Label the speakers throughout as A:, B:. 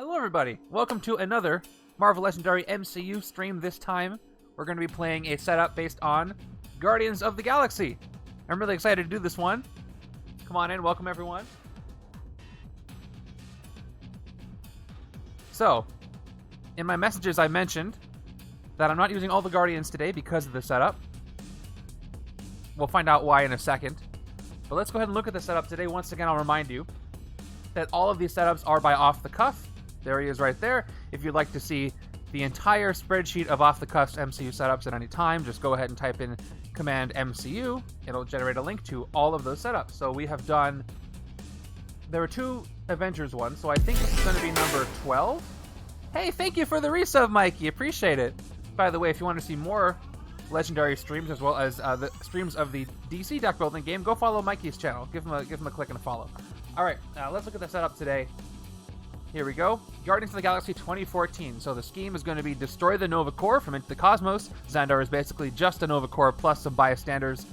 A: Hello everybody, welcome to another Marvel Legendary MCU stream. This time, we're going to be playing a setup based on Guardians of the Galaxy. I'm really excited to do this one. Come on in, welcome everyone. So, in my messages I mentioned that I'm not using all the Guardians today because of the setup. We'll find out why in a second. But let's go ahead and look at the setup today. Once again, I'll remind you that all of these setups are by off the cuff. There he is right there. If you'd like to see the entire spreadsheet of off-the-cuff MCU setups at any time, just go ahead and type in command MCU. It'll generate a link to all of those setups. So we have done... There were two Avengers ones, so I think this is going to be number 12. Hey, thank you for the resub, Mikey. Appreciate it. By the way, if you want to see more Legendary streams as well as the streams of the DC deck building game, go follow Mikey's channel. Give him a click and a follow. All right, let's look at the setup today. Here we go. Guardians of the Galaxy 2014. So the scheme is going to be destroy the Nova Corps from Into the Cosmos. Xandar is basically just a Nova Corps plus some bystanders.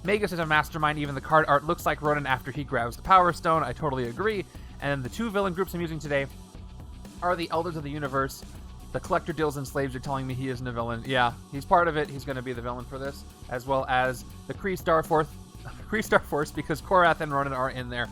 A: Magus is a mastermind. Even the card art looks like Ronan after he grabs the Power Stone. I totally agree. And then the two villain groups I'm using today are the Elders of the Universe. The Collector deals in slaves. You're telling me he isn't a villain. Yeah, he's part of it. He's going to be the villain for this. As well as the Kree Starforce because Korath and Ronan are in there.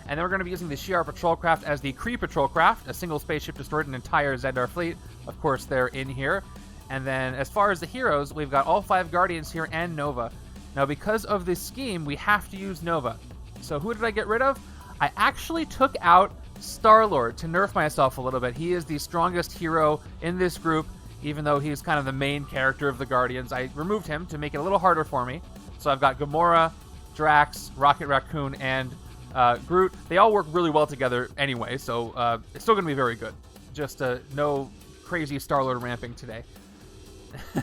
A: And then we're going to be using the Shi'ar Patrolcraft as the Kree Patrolcraft. A single spaceship destroyed an entire Xandar fleet. Of course, they're in here. And then as far as the heroes, we've got all 5 Guardians here and Nova. Now, because of this scheme, we have to use Nova. So who did I get rid of? I actually took out Star-Lord to nerf myself a little bit. He is the strongest hero in this group, even though he's kind of the main character of the Guardians. I removed him to make it a little harder for me. So I've got Gamora, Drax, Racoon, and... Groot. They all work really well together anyway, so it's still going to be very good. Just no crazy Star-Lord ramping today.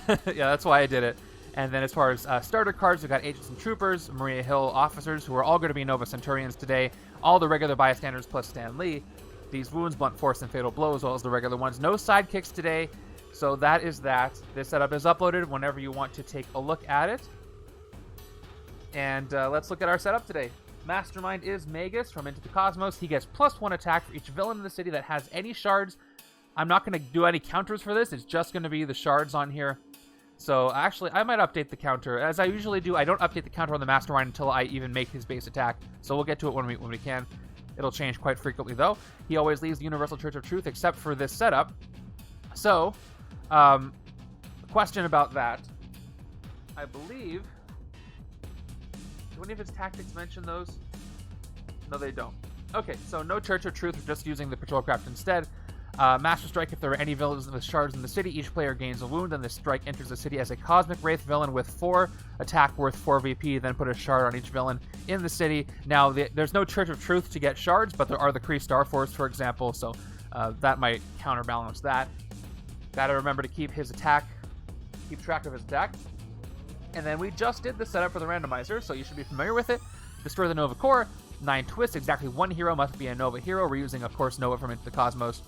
A: Yeah, that's why I did it. And then as far as starter cards, we've got Agents and Troopers, Maria Hill officers, who are all going to be Nova Centurions today. All the regular bystanders plus Stan Lee. These wounds, blunt force, and fatal blow, as well as the regular ones. No sidekicks today, so that is that. This setup is uploaded whenever you want to take a look at it. And let's look at our setup today. Mastermind is Magus from Into the Cosmos. He gets +1 attack for each villain in the city that has any shards. I'm not going to do any counters for this. It's just going to be the shards on here. So actually, I might update the counter. As I usually do, I don't update the counter on the Mastermind until I even make his base attack. So we'll get to it when we can. It'll change quite frequently, though. He always leaves the Universal Church of Truth, except for this setup. So, question about that. I believe... Do any of his tactics mention those? No, they don't. Okay, so no Church of Truth. We're just using the Patrolcraft instead. Master Strike. If there are any villains with shards in the city, each player gains a wound, and this strike enters the city as a Cosmic Wraith villain with 4 attack worth 4 VP. Then put a shard on each villain in the city. Now, there's no Church of Truth to get shards, but there are the Kree Starforce, for example, so that might counterbalance that. Gotta remember to keep track of his attack. And then we just did the setup for the randomizer, so you should be familiar with it. Destroy the Nova Corps, 9 twists, exactly 1 hero must be a Nova hero. We're using, of course, Nova from Into the Cosmos.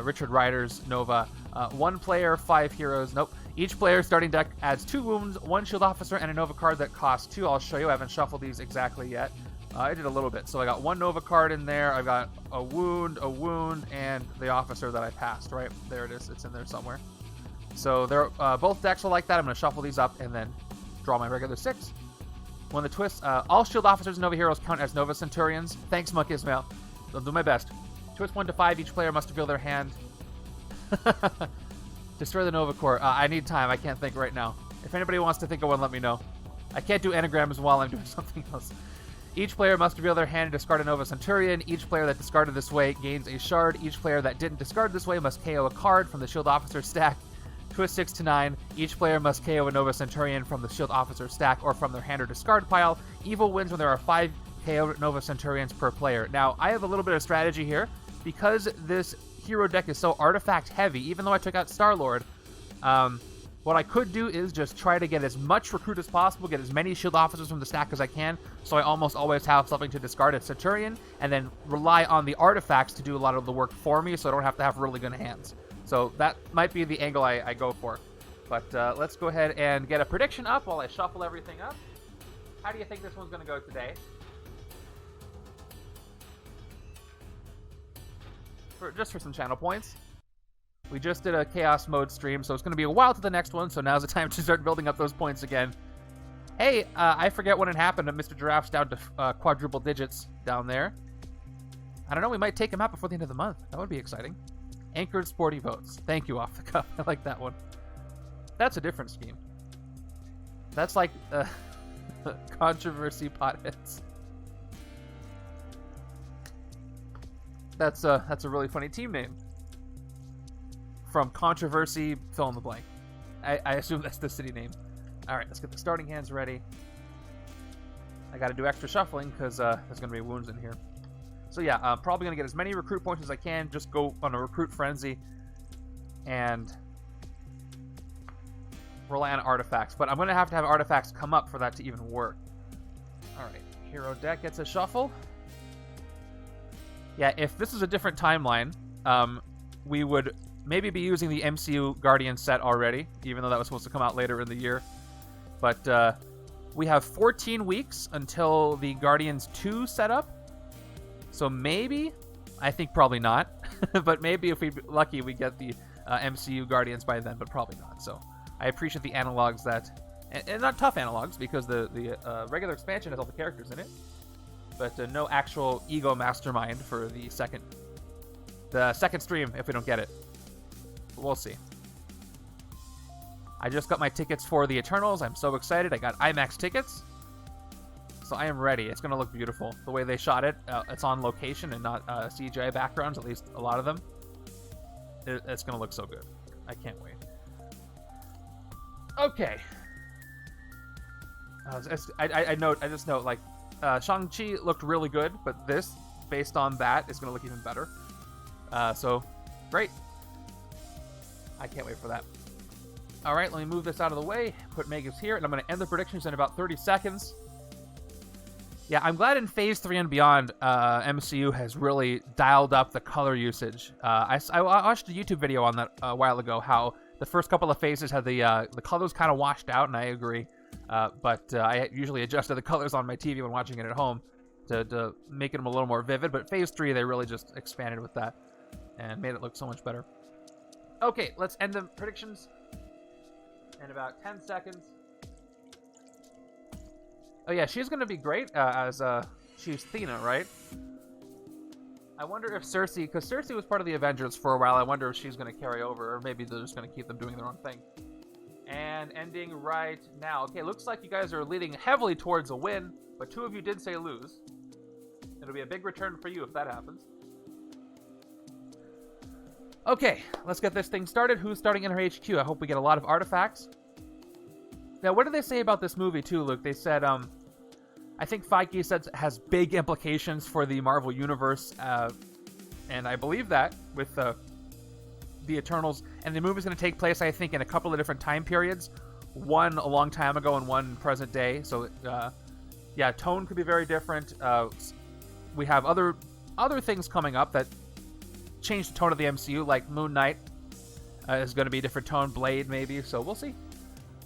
A: Richard Rider's Nova. 1 player, 5 heroes. Nope. Each player starting deck adds 2 wounds, 1 shield officer, and a Nova card that costs 2. I'll show you. I haven't shuffled these exactly yet. I did a little bit. So I got 1 Nova card in there. I've got a wound, and the officer that I passed, right? There it is. It's in there somewhere. So they're both decks are like that. I'm going to shuffle these up and then draw my regular 6. When the twist, all shield officers and Nova heroes count as Nova Centurions. Thanks, Muck Ismail. I'll do my best. Twist 1 to 5. Each player must reveal their hand. Destroy the Nova Corps. I need time. I can't think right now. If anybody wants to think of one, let me know. I can't do anagrams while I'm doing something else. Each player must reveal their hand and discard a Nova Centurion. Each player that discarded this way gains a shard. Each player that didn't discard this way must KO a card from the shield officer stack. Twist 6 to 9. Each player must KO a Nova Centurion from the Shield Officer stack or from their hand or discard pile. Evil wins when there are 5 KO Nova Centurions per player. Now, I have a little bit of strategy here. Because this hero deck is so artifact heavy, even though I took out Star-Lord, what I could do is just try to get as much recruit as possible, get as many Shield Officers from the stack as I can, so I almost always have something to discard a Centurion, and then rely on the artifacts to do a lot of the work for me, so I don't have to have really good hands. So that might be the angle I go for. But let's go ahead and get a prediction up while I shuffle everything up. How do you think this one's going to go today? just for some channel points. We just did a Chaos Mode stream, so it's going to be a while to the next one, so now's the time to start building up those points again. Hey, I forget when it happened, but Mr. Giraffe's down to quadruple digits down there. I don't know, we might take him out before the end of the month. That would be exciting. Anchored Sporty Votes. Thank you, Off the Cuff. I like that one. That's a different scheme. That's like controversy potheads. That's a really funny team name. From controversy, fill in the blank. I assume that's the city name. All right, let's get the starting hands ready. I got to do extra shuffling because there's going to be wounds in here. So yeah, I'm probably going to get as many recruit points as I can. Just go on a recruit frenzy and rely on artifacts. But I'm going to have artifacts come up for that to even work. All right, hero deck gets a shuffle. Yeah, if this is a different timeline, we would maybe be using the MCU Guardian set already, even though that was supposed to come out later in the year. But we have 14 weeks until the Guardians 2 setup. So maybe, I think probably not, but maybe if we're lucky we get the MCU Guardians by then, but probably not. So I appreciate the analogs that, and not tough analogs, because the regular expansion has all the characters in it, but no actual ego mastermind for the second stream if we don't get it. But we'll see. I just got my tickets for the Eternals. I'm so excited. I got IMAX tickets. So I am ready. It's going to look beautiful. The way they shot it, it's on location and not CGI backgrounds, at least a lot of them. It's going to look so good. I can't wait. Okay. I just note, like, Shang-Chi looked really good, but this, based on that, is going to look even better. So, great. I can't wait for that. All right, let me move this out of the way, put Magus here, and I'm going to end the predictions in about 30 seconds. Yeah, I'm glad in Phase 3 and beyond, MCU has really dialed up the color usage. I watched a YouTube video on that a while ago, how the first couple of phases had the colors kind of washed out, and I agree. But I usually adjusted the colors on my TV when watching it at home to make them a little more vivid. But Phase 3, they really just expanded with that and made it look so much better. Okay, let's end the predictions in about 10 seconds. Oh yeah, she's going to be great as she's Thena, right? I wonder if Cersei, because Cersei was part of the Avengers for a while, I wonder if she's going to carry over, or maybe they're just going to keep them doing their own thing. And ending right now. Okay, looks like you guys are leading heavily towards a win, but 2 of you did say lose. It'll be a big return for you if that happens. Okay, let's get this thing started. Who's starting in her HQ? I hope we get a lot of artifacts. Now, what did they say about this movie, too, Luke? They said, I think Feige said it has big implications for the Marvel Universe, and I believe that with the Eternals. And the movie's going to take place, I think, in a couple of different time periods. One a long time ago and one present day. So, yeah, tone could be very different. We have other things coming up that change the tone of the MCU, like Moon Knight is going to be a different tone. Blade, maybe. So we'll see.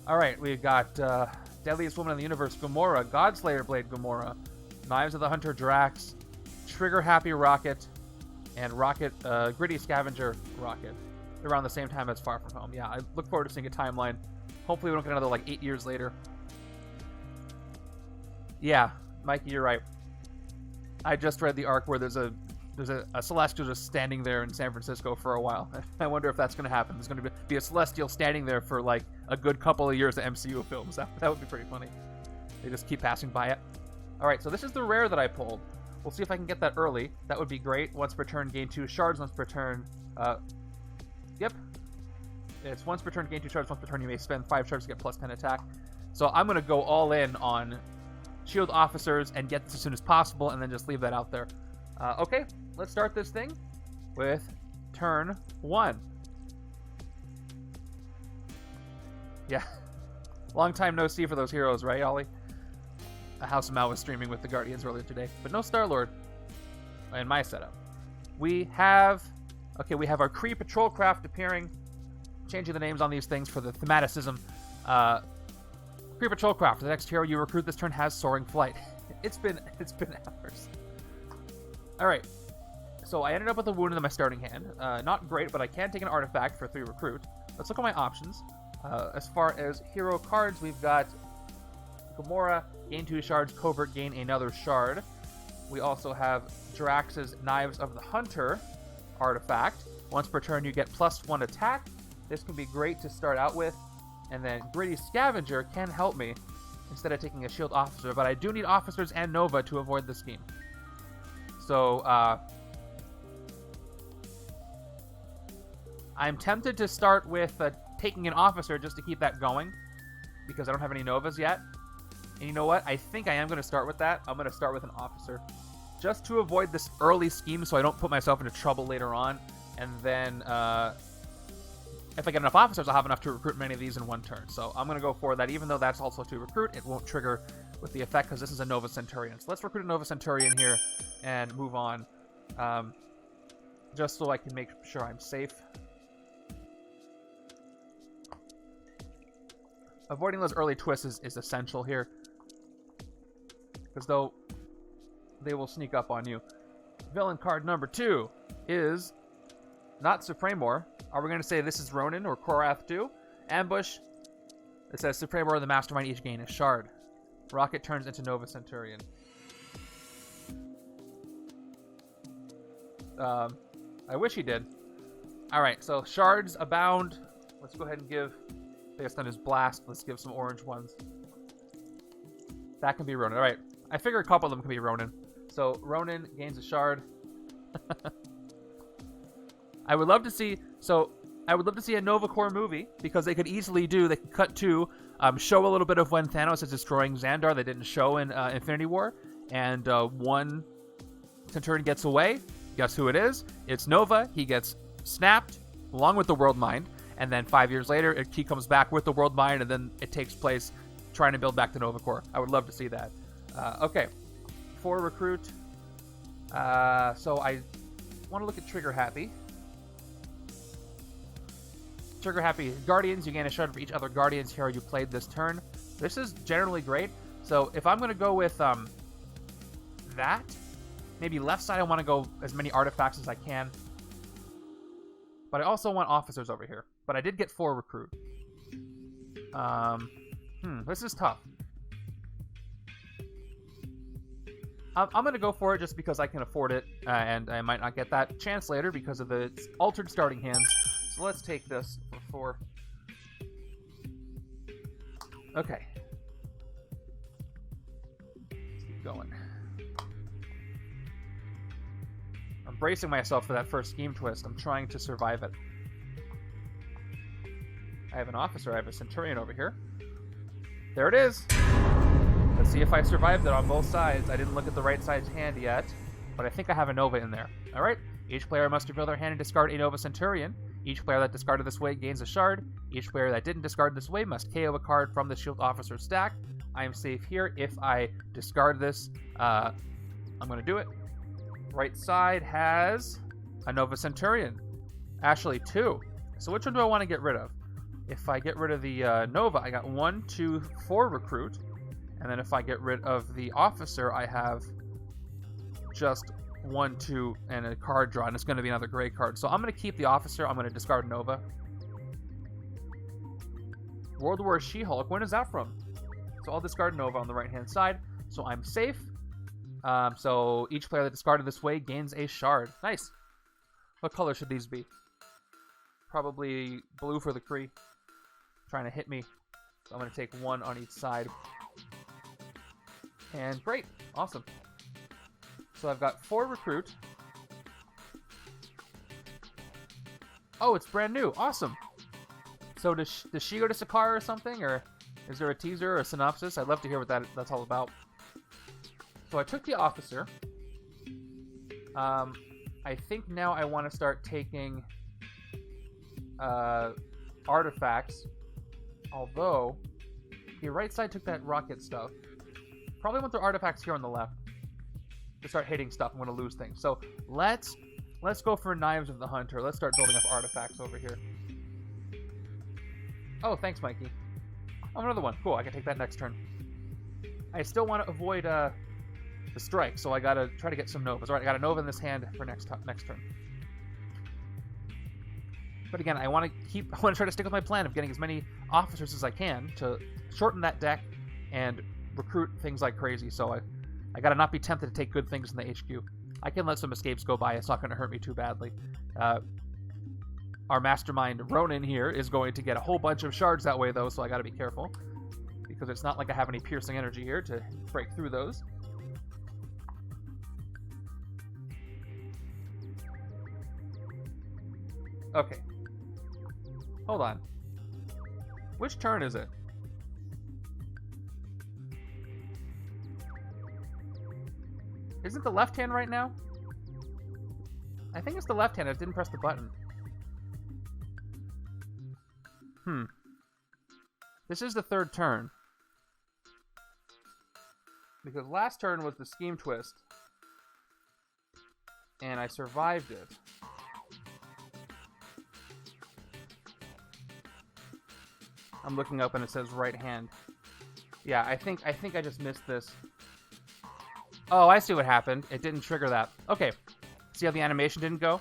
A: All right, we've got Deadliest Woman in the Universe, Gamora, Godslayer Blade Gamora, Knives of the Hunter Drax, Trigger Happy Rocket, and Rocket Gritty Scavenger Rocket. Around the same time as Far From Home. Yeah, I look forward to seeing a timeline. Hopefully we don't get another, like, 8 years later. Yeah, Mikey, you're right. I just read the arc where there's a Celestial just standing there in San Francisco for a while. I wonder if that's going to happen. There's going to be a Celestial standing there for, like, a good couple of years of MCU films. That would be pretty funny. They just keep passing by it. All right, so this is the rare that I pulled. We'll see if I can get that early. That would be great. Once per turn, gain 2 shards. Once per turn... Yep. It's once per turn, gain 2 shards. Once per turn, you may spend 5 shards to get plus 10 attack. So I'm going to go all in on shield officers and get this as soon as possible, and then just leave that out there. Okay, let's start this thing with turn 1. Yeah. Long time no see for those heroes, right, Ollie? House of Mal was streaming with the Guardians earlier today, but no Star-Lord in my setup. We have our Kree patrol craft appearing. Changing the names on these things for the thematicism. Kree patrol craft. The next hero you recruit this turn has soaring flight. It's been hours. All right. So I ended up with a wound in my starting hand. Not great, but I can take an artifact for 3 recruit. Let's look at my options. As far as hero cards, we've got Gamora, gain 2 shards, Covert, gain another shard. We also have Drax's Knives of the Hunter artifact. Once per turn, you get +1 attack. This can be great to start out with. And then Gritty Scavenger can help me instead of taking a shield officer, but I do need officers and Nova to avoid the scheme. So, I'm tempted to start with taking an officer just to keep that going, because I don't have any Novas yet. And you know what? I think I am going to start with that. I'm going to start with an officer, just to avoid this early scheme so I don't put myself into trouble later on. And then, if I get enough officers, I'll have enough to recruit many of these in one turn. So I'm going to go for that. Even though that's also to recruit, it won't trigger with the effect because this is a Nova Centurion. So let's recruit a Nova Centurion here and move on, just so I can make sure I'm safe. Avoiding those early twists is essential here, because though they will sneak up on you. Villain card number 2 is not Supremor. Are we going to say this is Ronan or Korath 2? Ambush. It says Supremor, the Mastermind, each gain a shard. Rocket turns into Nova Centurion. I wish he did. Alright, so shards abound. Let's go ahead and give, based on his blast, let's give some orange ones. That can be Ronan. Alright, I figure a couple of them can be Ronan. So Ronan gains a shard. I would love to see a Nova Corps movie, because they could easily they could cut to, show a little bit of when Thanos is destroying Xandar. They didn't show in Infinity War, and one Centurion gets away. Guess who it is? It's Nova. He gets snapped along with the World Mind, and then 5 years later, he comes back with the World Mind, and then it takes place trying to build back the Nova Corps. I would love to see that. Okay, for recruit. So I want to look at Trigger Happy. Trigger Happy Guardians, you gain a shard for each other Guardians hero you played this turn. This is generally great. So if I'm going to go with that, maybe left side I want to go as many artifacts as I can. But I also want officers over here. But I did get 4 recruit. This is tough. I'm going to go for it just because I can afford it, and I might not get that chance later because of the altered starting hands. So let's take this for 4. Okay. Let's keep going. I'm bracing myself for that first scheme twist. I'm trying to survive it. I have an officer. I have a Centurion over here. There it is. Let's see if I survived it on both sides. I didn't look at the right side's hand yet, but I think I have a Nova in there. All right. Each player must reveal their hand and discard a Nova Centurion. Each player that discarded this way gains a shard. Each player that didn't discard this way must KO a card from the Shield Officer stack. I am safe here. If I discard this, I'm going to do it. Right side has a Nova Centurion. Actually, 2. So which one do I want to get rid of? If I get rid of the Nova, I got 1, 2, 4 recruit. And then if I get rid of the officer, I have just 1, 2, and a card draw, and it's going to be another gray card. So I'm going to keep the officer. I'm going to discard Nova. World War She-Hulk. When is that from? So I'll discard Nova on the right-hand side. So I'm safe. So each player that discarded this way gains a shard. Nice. What color should these be? Probably blue for the Kree. Trying to hit me. So I'm going to take 1 on each side. And great. Awesome. So I've got 4 recruit. Oh, it's brand new. Awesome. So does she go to Shi'ar or something? Or is there a teaser or a synopsis? I'd love to hear what that's all about. So I took the officer. I think now I want to start taking artifacts. Although, the right side took that rocket stuff. Probably want the artifacts here on the left to start hitting stuff. I'm going to lose things. So let's go for Knives of the Hunter. Let's start building up artifacts over here. Oh, thanks, Mikey. Oh, another one. Cool. I can take that next turn. I still want to avoid the strike, so I gotta try to get some Novas. Alright, I got a Nova in this hand for next turn. But again, I want to try to stick with my plan of getting as many officers as I can to shorten that deck and recruit things like crazy. So I gotta not be tempted to take good things in the HQ. I can let some escapes go by. It's not going to hurt me too badly. Our Mastermind Ronan here is going to get a whole bunch of shards that way, though, so I gotta be careful. Because it's not like I have any piercing energy here to break through those. Okay. Hold on. Which turn is it? Isn't the left hand right now? I think it's the left hand. I didn't press the button. This is the third turn. Because last turn was the scheme twist. And I survived it. I'm looking up and it says right hand. Yeah, I think I just missed this. Oh, I see what happened. It didn't trigger that. Okay. See how the animation didn't go?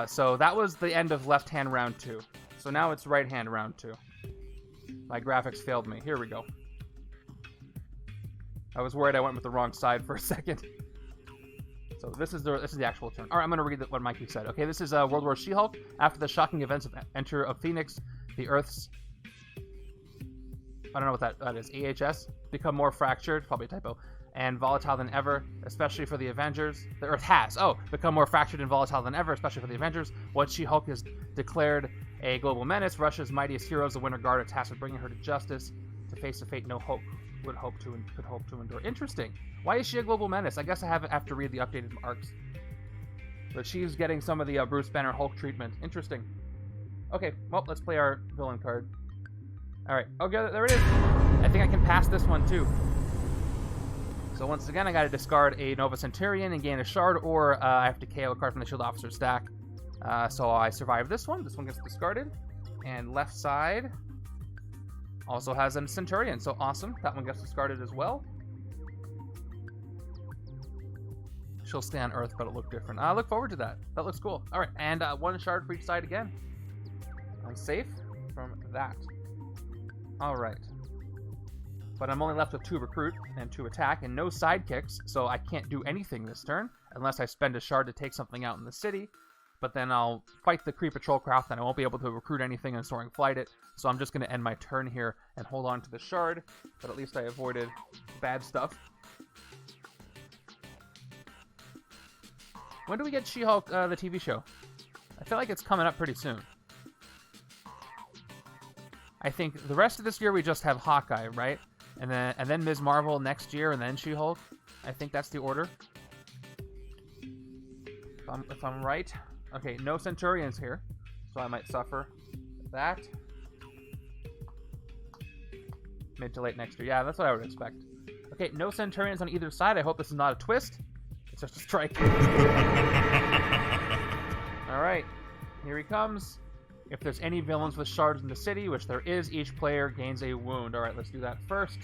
A: So that was the end of left hand round 2. So now it's right hand round 2. My graphics failed me. Here we go. I was worried I went with the wrong side for a second. So this is the actual turn. All right, I'm going to read what Mikey said. Okay, this is World War She-Hulk. After the shocking events of Enter of Phoenix, the Earth's... I don't know what that is. AHS? Become more fractured. Probably a typo. And volatile than ever, especially for the Avengers. The Earth has, become more fractured and volatile than ever, especially for the Avengers. What She-Hulk is declared a global menace. Russia's mightiest heroes, the Winter Guard, are tasked with bringing her to justice to face a fate no hope could hope to endure. Interesting. Why is she a global menace? I guess I have to read the updated arcs. But she's getting some of the Bruce Banner Hulk treatment. Interesting. Okay, well, let's play our villain card. Alright, okay, there it is. I think I can pass this one, too. So once again, I gotta discard a Nova Centurion and gain a shard, or I have to KO a card from the Shield Officer stack. So I survived this one. This one gets discarded. And left side also has a Centurion, so awesome. That one gets discarded as well. She'll stay on Earth, but it'll look different. I look forward to that. That looks cool. All right, and one shard for each side again. I'm safe from that. All right. But I'm only left with 2 recruit and 2 attack and no sidekicks, so I can't do anything this turn unless I spend a shard to take something out in the city. But then I'll fight the Kree Patrol Craft and I won't be able to recruit anything and Soaring Flight it. So I'm just going to end my turn here and hold on to the shard, but at least I avoided bad stuff. When do we get She-Hulk, the TV show? I feel like it's coming up pretty soon. I think the rest of this year we just have Hawkeye, right? And then Ms. Marvel next year, and then She-Hulk. I think that's the order. If I'm right. Okay, no Centurions here, so I might suffer that. Mid to late next year. Yeah, that's what I would expect. Okay, no Centurions on either side. I hope this is not a twist. It's just a strike. Alright, here he comes. If there's any villains with shards in the city, which there is, each player gains a wound. Alright, let's do that first.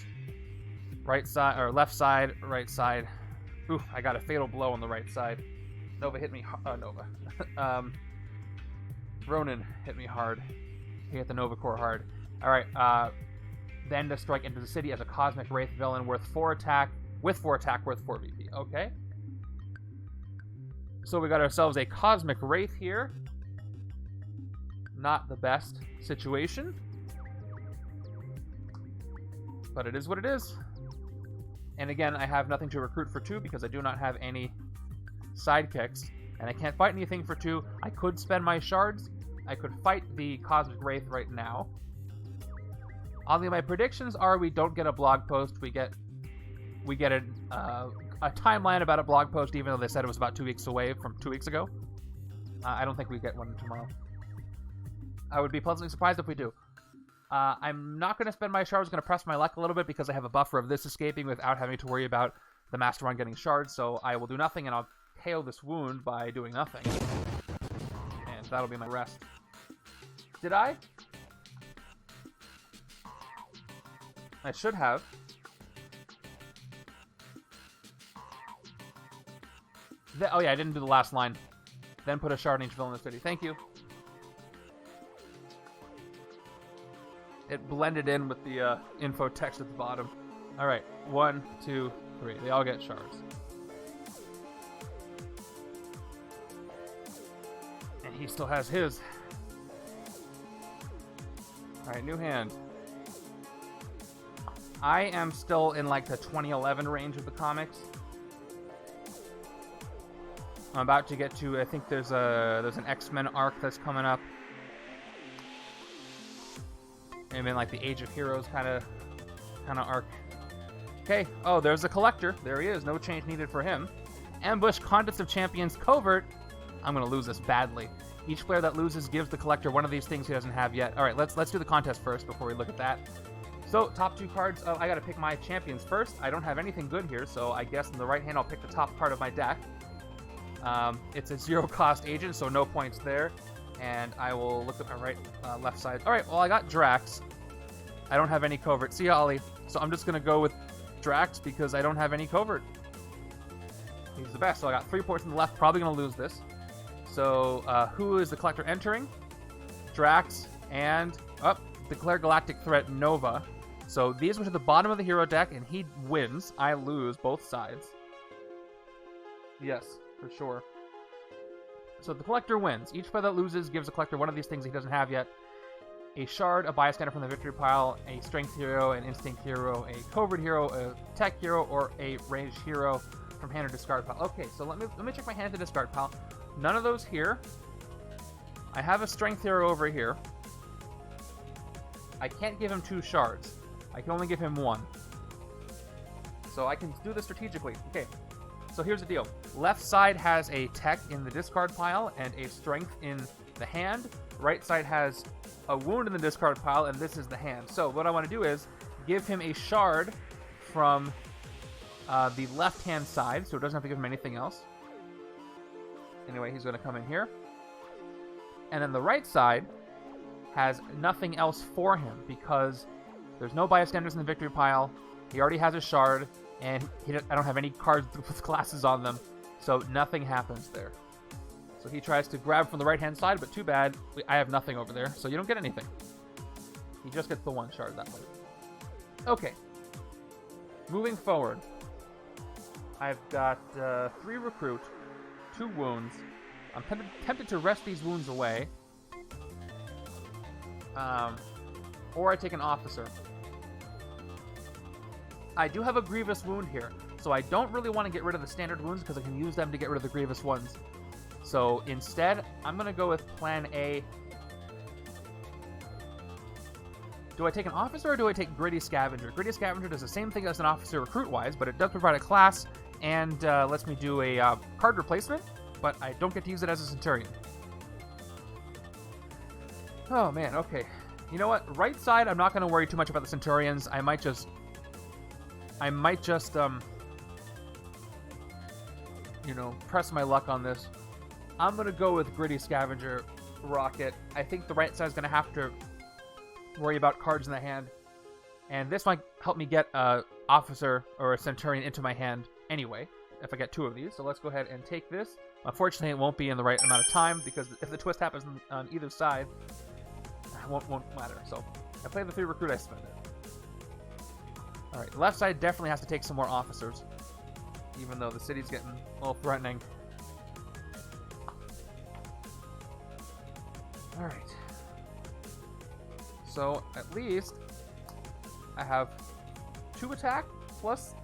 A: Right side, or left side, right side. Ooh, I got a fatal blow on the right side. Nova hit me, Nova. Ronan hit me hard. He hit the Nova Core hard. Alright, then to strike into the city as a Cosmic Wraith villain worth 4 attack, with 4 attack worth 4 VP. Okay. So we got ourselves a Cosmic Wraith here. Not the best situation. But it is what it is. And again, I have nothing to recruit for 2 because I do not have any sidekicks. And I can't fight anything for 2. I could spend my shards. I could fight the Cosmic Wraith right now. Oddly, my predictions are we don't get a blog post. We get a timeline about a blog post, even though they said it was about 2 weeks away from 2 weeks ago. I don't think we get one tomorrow. I would be pleasantly surprised if we do. I'm not going to spend my shards. I'm going to press my luck a little bit because I have a buffer of this escaping without having to worry about the Mastermind getting shards. So I will do nothing, and I'll KO this wound by doing nothing. And that'll be my rest. Did I? I should have. Oh yeah, I didn't do the last line. Then put a shard in each villain in the city. Thank you. It blended in with the info text at the bottom. Alright, 1, 2, 3. They all get shards. And he still has his. Alright, new hand. I am still in like the 2011 range of the comics. I'm about to get to, I think there's an X-Men arc that's coming up. I'm in like the Age of Heroes kind of arc. Okay, oh, there's a collector. There he is. No change needed for him. Ambush, Contest of Champions, Covert. I'm gonna lose this badly. Each player that loses gives the collector one of these things he doesn't have yet. All right, let's do the contest first before we look at that. So top 2 cards. I gotta pick my champions first. I don't have anything good here, so I guess in the right hand I'll pick the top card of my deck. It's a 0-cost agent, so no points there. And I will look at my left side. All right, well, I got Drax. I don't have any covert. See ya, Ollie. So I'm just going to go with Drax because I don't have any covert. He's the best. So I got 3 points on the left. Probably going to lose this. So who is the collector entering? Drax and, declare Galactic Threat Nova. So these went to the bottom of the hero deck, and he wins. I lose both sides. Yes, for sure. So the collector wins. Each player that loses gives the collector one of these things he doesn't have yet. A shard, a bystander from the victory pile, a strength hero, an instinct hero, a covert hero, a tech hero, or a ranged hero from hand or discard pile. Okay, so let me check my hand at the discard pile. None of those here. I have a strength hero over here. I can't give him 2 shards. I can only give him 1. So I can do this strategically. Okay. So here's the deal. Left side has a tech in the discard pile and a strength in the hand. Right side has a wound in the discard pile, and this is the hand. So what I want to do is give him a shard from the left-hand side, so it doesn't have to give him anything else. Anyway, he's going to come in here. And then the right side has nothing else for him because there's no bystanders in the victory pile. He already has a shard. And I don't have any cards with classes on them, so nothing happens there. So he tries to grab from the right-hand side, but too bad, I have nothing over there, so you don't get anything. He just gets the 1 shard that way. Okay. Moving forward. I've got 3 recruit, 2 wounds. I'm tempted to rest these wounds away. Or I take an officer. I do have a Grievous wound here, so I don't really want to get rid of the standard wounds because I can use them to get rid of the Grievous ones. So instead, I'm going to go with Plan A. Do I take an officer or do I take Gritty Scavenger? Gritty Scavenger does the same thing as an officer recruit-wise, but it does provide a class and lets me do a card replacement, but I don't get to use it as a Centurion. Oh man, okay. You know what? Right side, I'm not going to worry too much about the Centurions. I might just press my luck on this. I'm going to go with Gritty Scavenger Rocket. I think the right side is going to have to worry about cards in the hand. And this might help me get a officer or a Centurion into my hand anyway, if I get 2 of these. So let's go ahead and take this. Unfortunately, it won't be in the right amount of time, because if the twist happens on either side, it won't matter. So I play the 3 recruit, I spend it. Alright, the left side definitely has to take some more officers, even though the city's getting a little threatening. Alright. So, at least, I have 2 attack, plus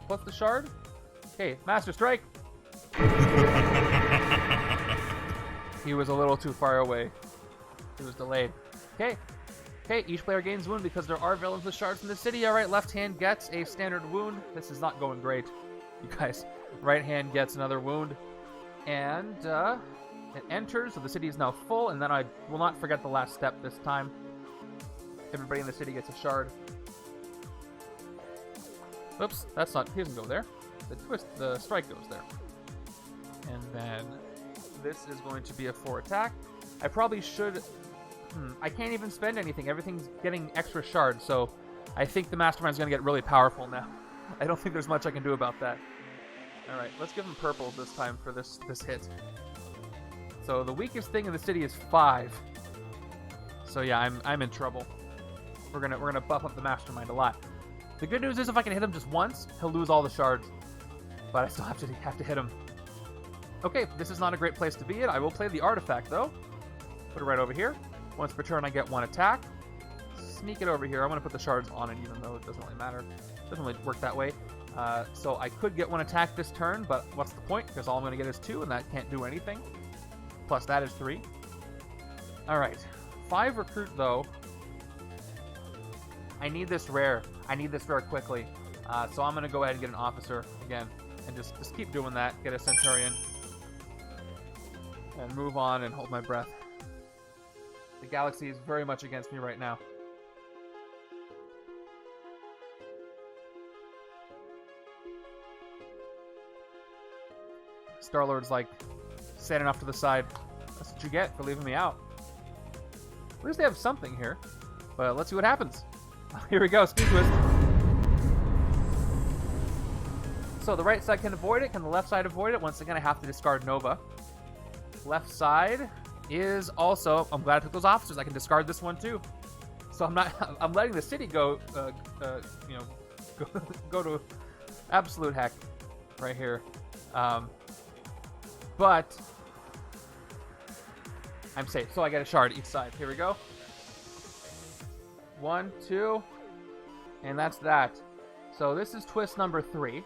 A: the shard. Okay, Master Strike! He was a little too far away. He was delayed. Okay. Okay, each player gains wound because there are villains with shards in the city. Alright, left hand gets a standard wound. This is not going great, you guys. Right hand gets another wound. And it enters, so the city is now full, and then I will not forget the last step this time. Everybody in the city gets a shard. Oops, that's not, he doesn't go there. The strike goes there. And then this is going to be a 4 attack. I probably should... I can't even spend anything. Everything's getting extra shards, so I think the Mastermind is going to get really powerful now. I don't think there's much I can do about that. Alright, let's give him purple this time for this hit. So the weakest thing in the city is 5. So yeah, I'm in trouble. We're gonna buff up the Mastermind a lot. The good news is if I can hit him just once, he'll lose all the shards. But I still have to hit him. Okay, this is not a great place to be in. I will play the artifact though. Put it right over here. Once per turn I get 1 attack. Sneak it over here. I'm gonna put the shards on it even though it doesn't really matter. It doesn't really work that way. So I could get 1 attack this turn, but what's the point? Because all I'm gonna get is 2 and that can't do anything. Plus that is 3. Alright. 5 recruit though. I need this rare. I need this rare quickly. So I'm gonna go ahead and get an officer again. And just keep doing that. Get a Centurion. And move on and hold my breath. The galaxy is very much against me right now. Star-Lord's like standing off to the side. That's what you get for leaving me out. At least they have something here. But let's see what happens. Here we go, speed twist. So the right side can avoid it. Can the left side avoid it? Once again, I have to discard Nova. Left side is also... I'm glad I took those officers. I can discard this one too. So I'm not... I'm letting the city go... you know... Go to absolute heck right here. But I'm safe. So I get a shard each side. Here we go. 1, 2, and that's that. So this is twist number 3.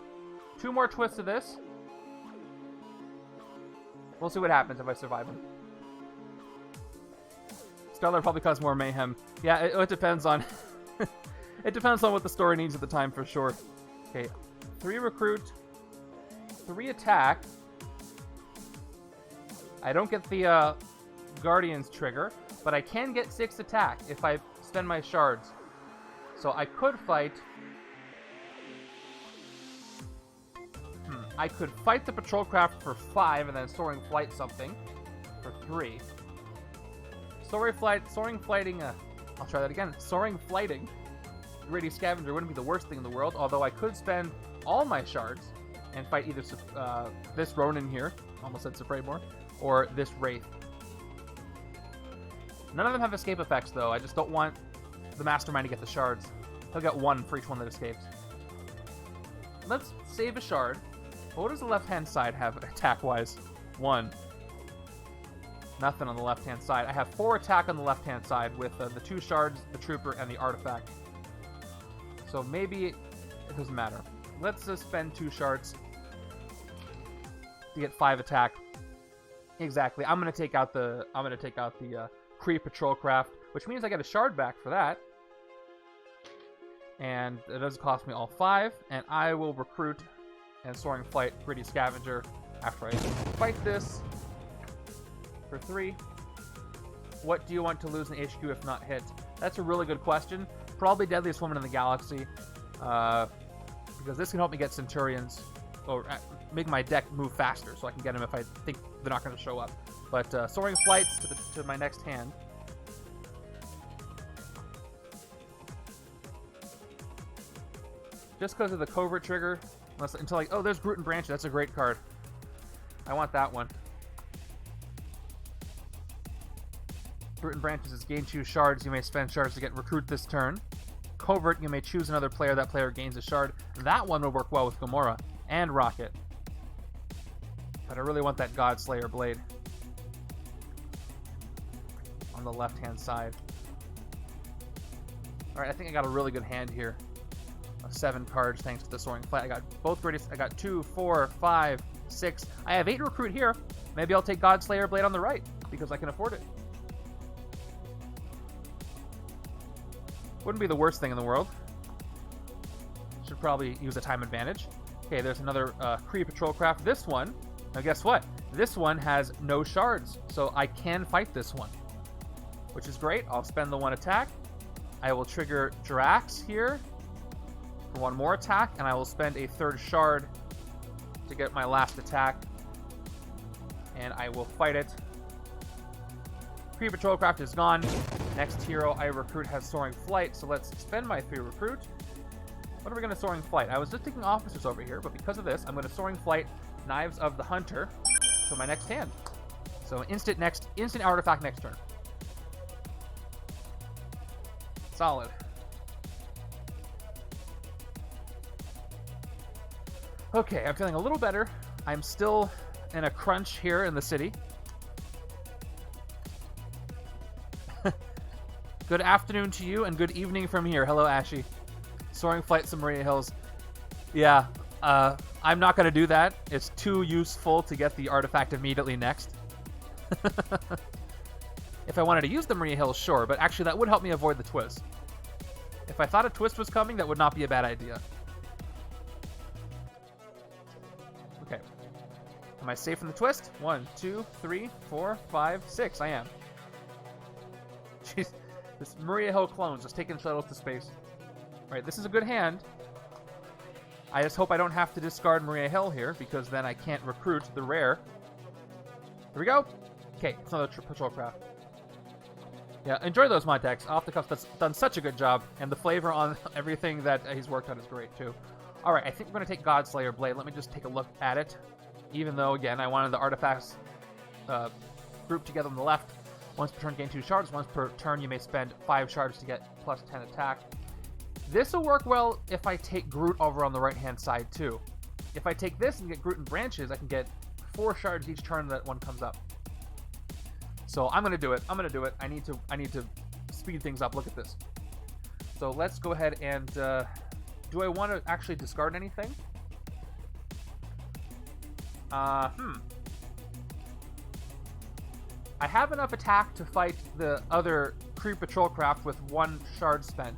A: 2 more twists of this. We'll see what happens if I survive them. Stellar probably cause more mayhem. Yeah, it depends on... it depends on what the story needs at the time for sure. Okay, 3 recruit, 3 attack. I don't get the Guardian's trigger, but I can get 6 attack if I spend my shards. So I could fight... I could fight the Patrol Craft for 5 and then Soaring Flight something for 3. Soaring Flighting... I'll try that again. Soaring Flighting Gritty Scavenger wouldn't be the worst thing in the world, although I could spend all my shards and fight either this Ronan here, almost said Supremor, or this Wraith. None of them have escape effects, though. I just don't want the Mastermind to get the shards. He'll get 1 for each one that escapes. Let's save a shard. What does the left-hand side have attack-wise? 1. Nothing on the left-hand side. I have 4 attack on the left-hand side with the 2 shards, the Trooper, and the Artifact. So maybe it doesn't matter. Let's spend 2 shards to get 5 attack. Exactly. I'm gonna take out the Kree Patrol Craft, which means I get a shard back for that. And it does cost me all 5, and I will recruit and Soaring Flight Gritty Scavenger after I fight this for 3. What do you want to lose in HQ if not hit? That's a really good question. Probably Deadliest Woman in the Galaxy, because this can help me get Centurions, or make my deck move faster, so I can get them if I think they're not going to show up. But Soaring Flights to my next hand. Just because of the covert trigger, until like, oh, there's Groot and Branch. That's a great card. I want that one. Groot and Branches is gain 2 shards. You may spend shards to get recruit this turn. Covert, you may choose another player. That player gains a shard. That one would work well with Gamora and Rocket. But I really want that Godslayer Blade on the left-hand side. Alright, I think I got a really good hand here. 7 cards thanks to the Soaring Flight. I got both greatest. I got 2, 4, 5, 6. I have 8 recruit here. Maybe I'll take Godslayer Blade on the right because I can afford it. Wouldn't be the worst thing in the world. Should probably use a time advantage. Okay, there's another Kree Patrol Craft. This one, now guess what? This one has no shards, so I can fight this one, which is great. I'll spend the 1 attack. I will trigger Drax here for 1 more attack, and I will spend a 3rd shard to get my last attack, and I will fight it. Kree Patrol Craft is gone. Next hero I recruit has Soaring Flight, so let's spend my 3 recruit. What are we going to Soaring Flight? I was just taking officers over here, but because of this, I'm going to Soaring Flight Knives of the Hunter for my next hand. So instant artifact next turn. Solid. Okay, I'm feeling a little better. I'm still in a crunch here in the city. Good afternoon to you, and good evening from here. Hello, Ashy. Soaring Flight some Maria Hills. Yeah, I'm not going to do that. It's too useful to get the artifact immediately next. If I wanted to use the Maria Hills, sure, but actually that would help me avoid the twist. If I thought a twist was coming, that would not be a bad idea. Okay. Am I safe from the twist? 1, 2, 3, 4, 5, 6. I am. Jeez. This Maria Hill clone's just taking shuttles to space. Alright, this is a good hand. I just hope I don't have to discard Maria Hill here, because then I can't recruit the rare. Here we go. Okay, it's another patrol craft. Yeah, enjoy those mod decks. Off the cuff, that's done such a good job, and the flavor on everything that he's worked on is great, too. Alright, I think we're going to take Godslayer Blade. Let me just take a look at it. Even though, again, I wanted the artifacts grouped together on the left. Once per turn, gain 2 shards. Once per turn, you may spend 5 shards to get plus 10 attack. This will work well if I take Groot over on the right-hand side, too. If I take this and get Groot and branches, I can get 4 shards each turn that one comes up. So I'm going to do it. I'm going to do it. I need to speed things up. Look at this. So let's go ahead and... do I want to actually discard anything? I have enough attack to fight the other Kree patrol craft with 1 shard spent.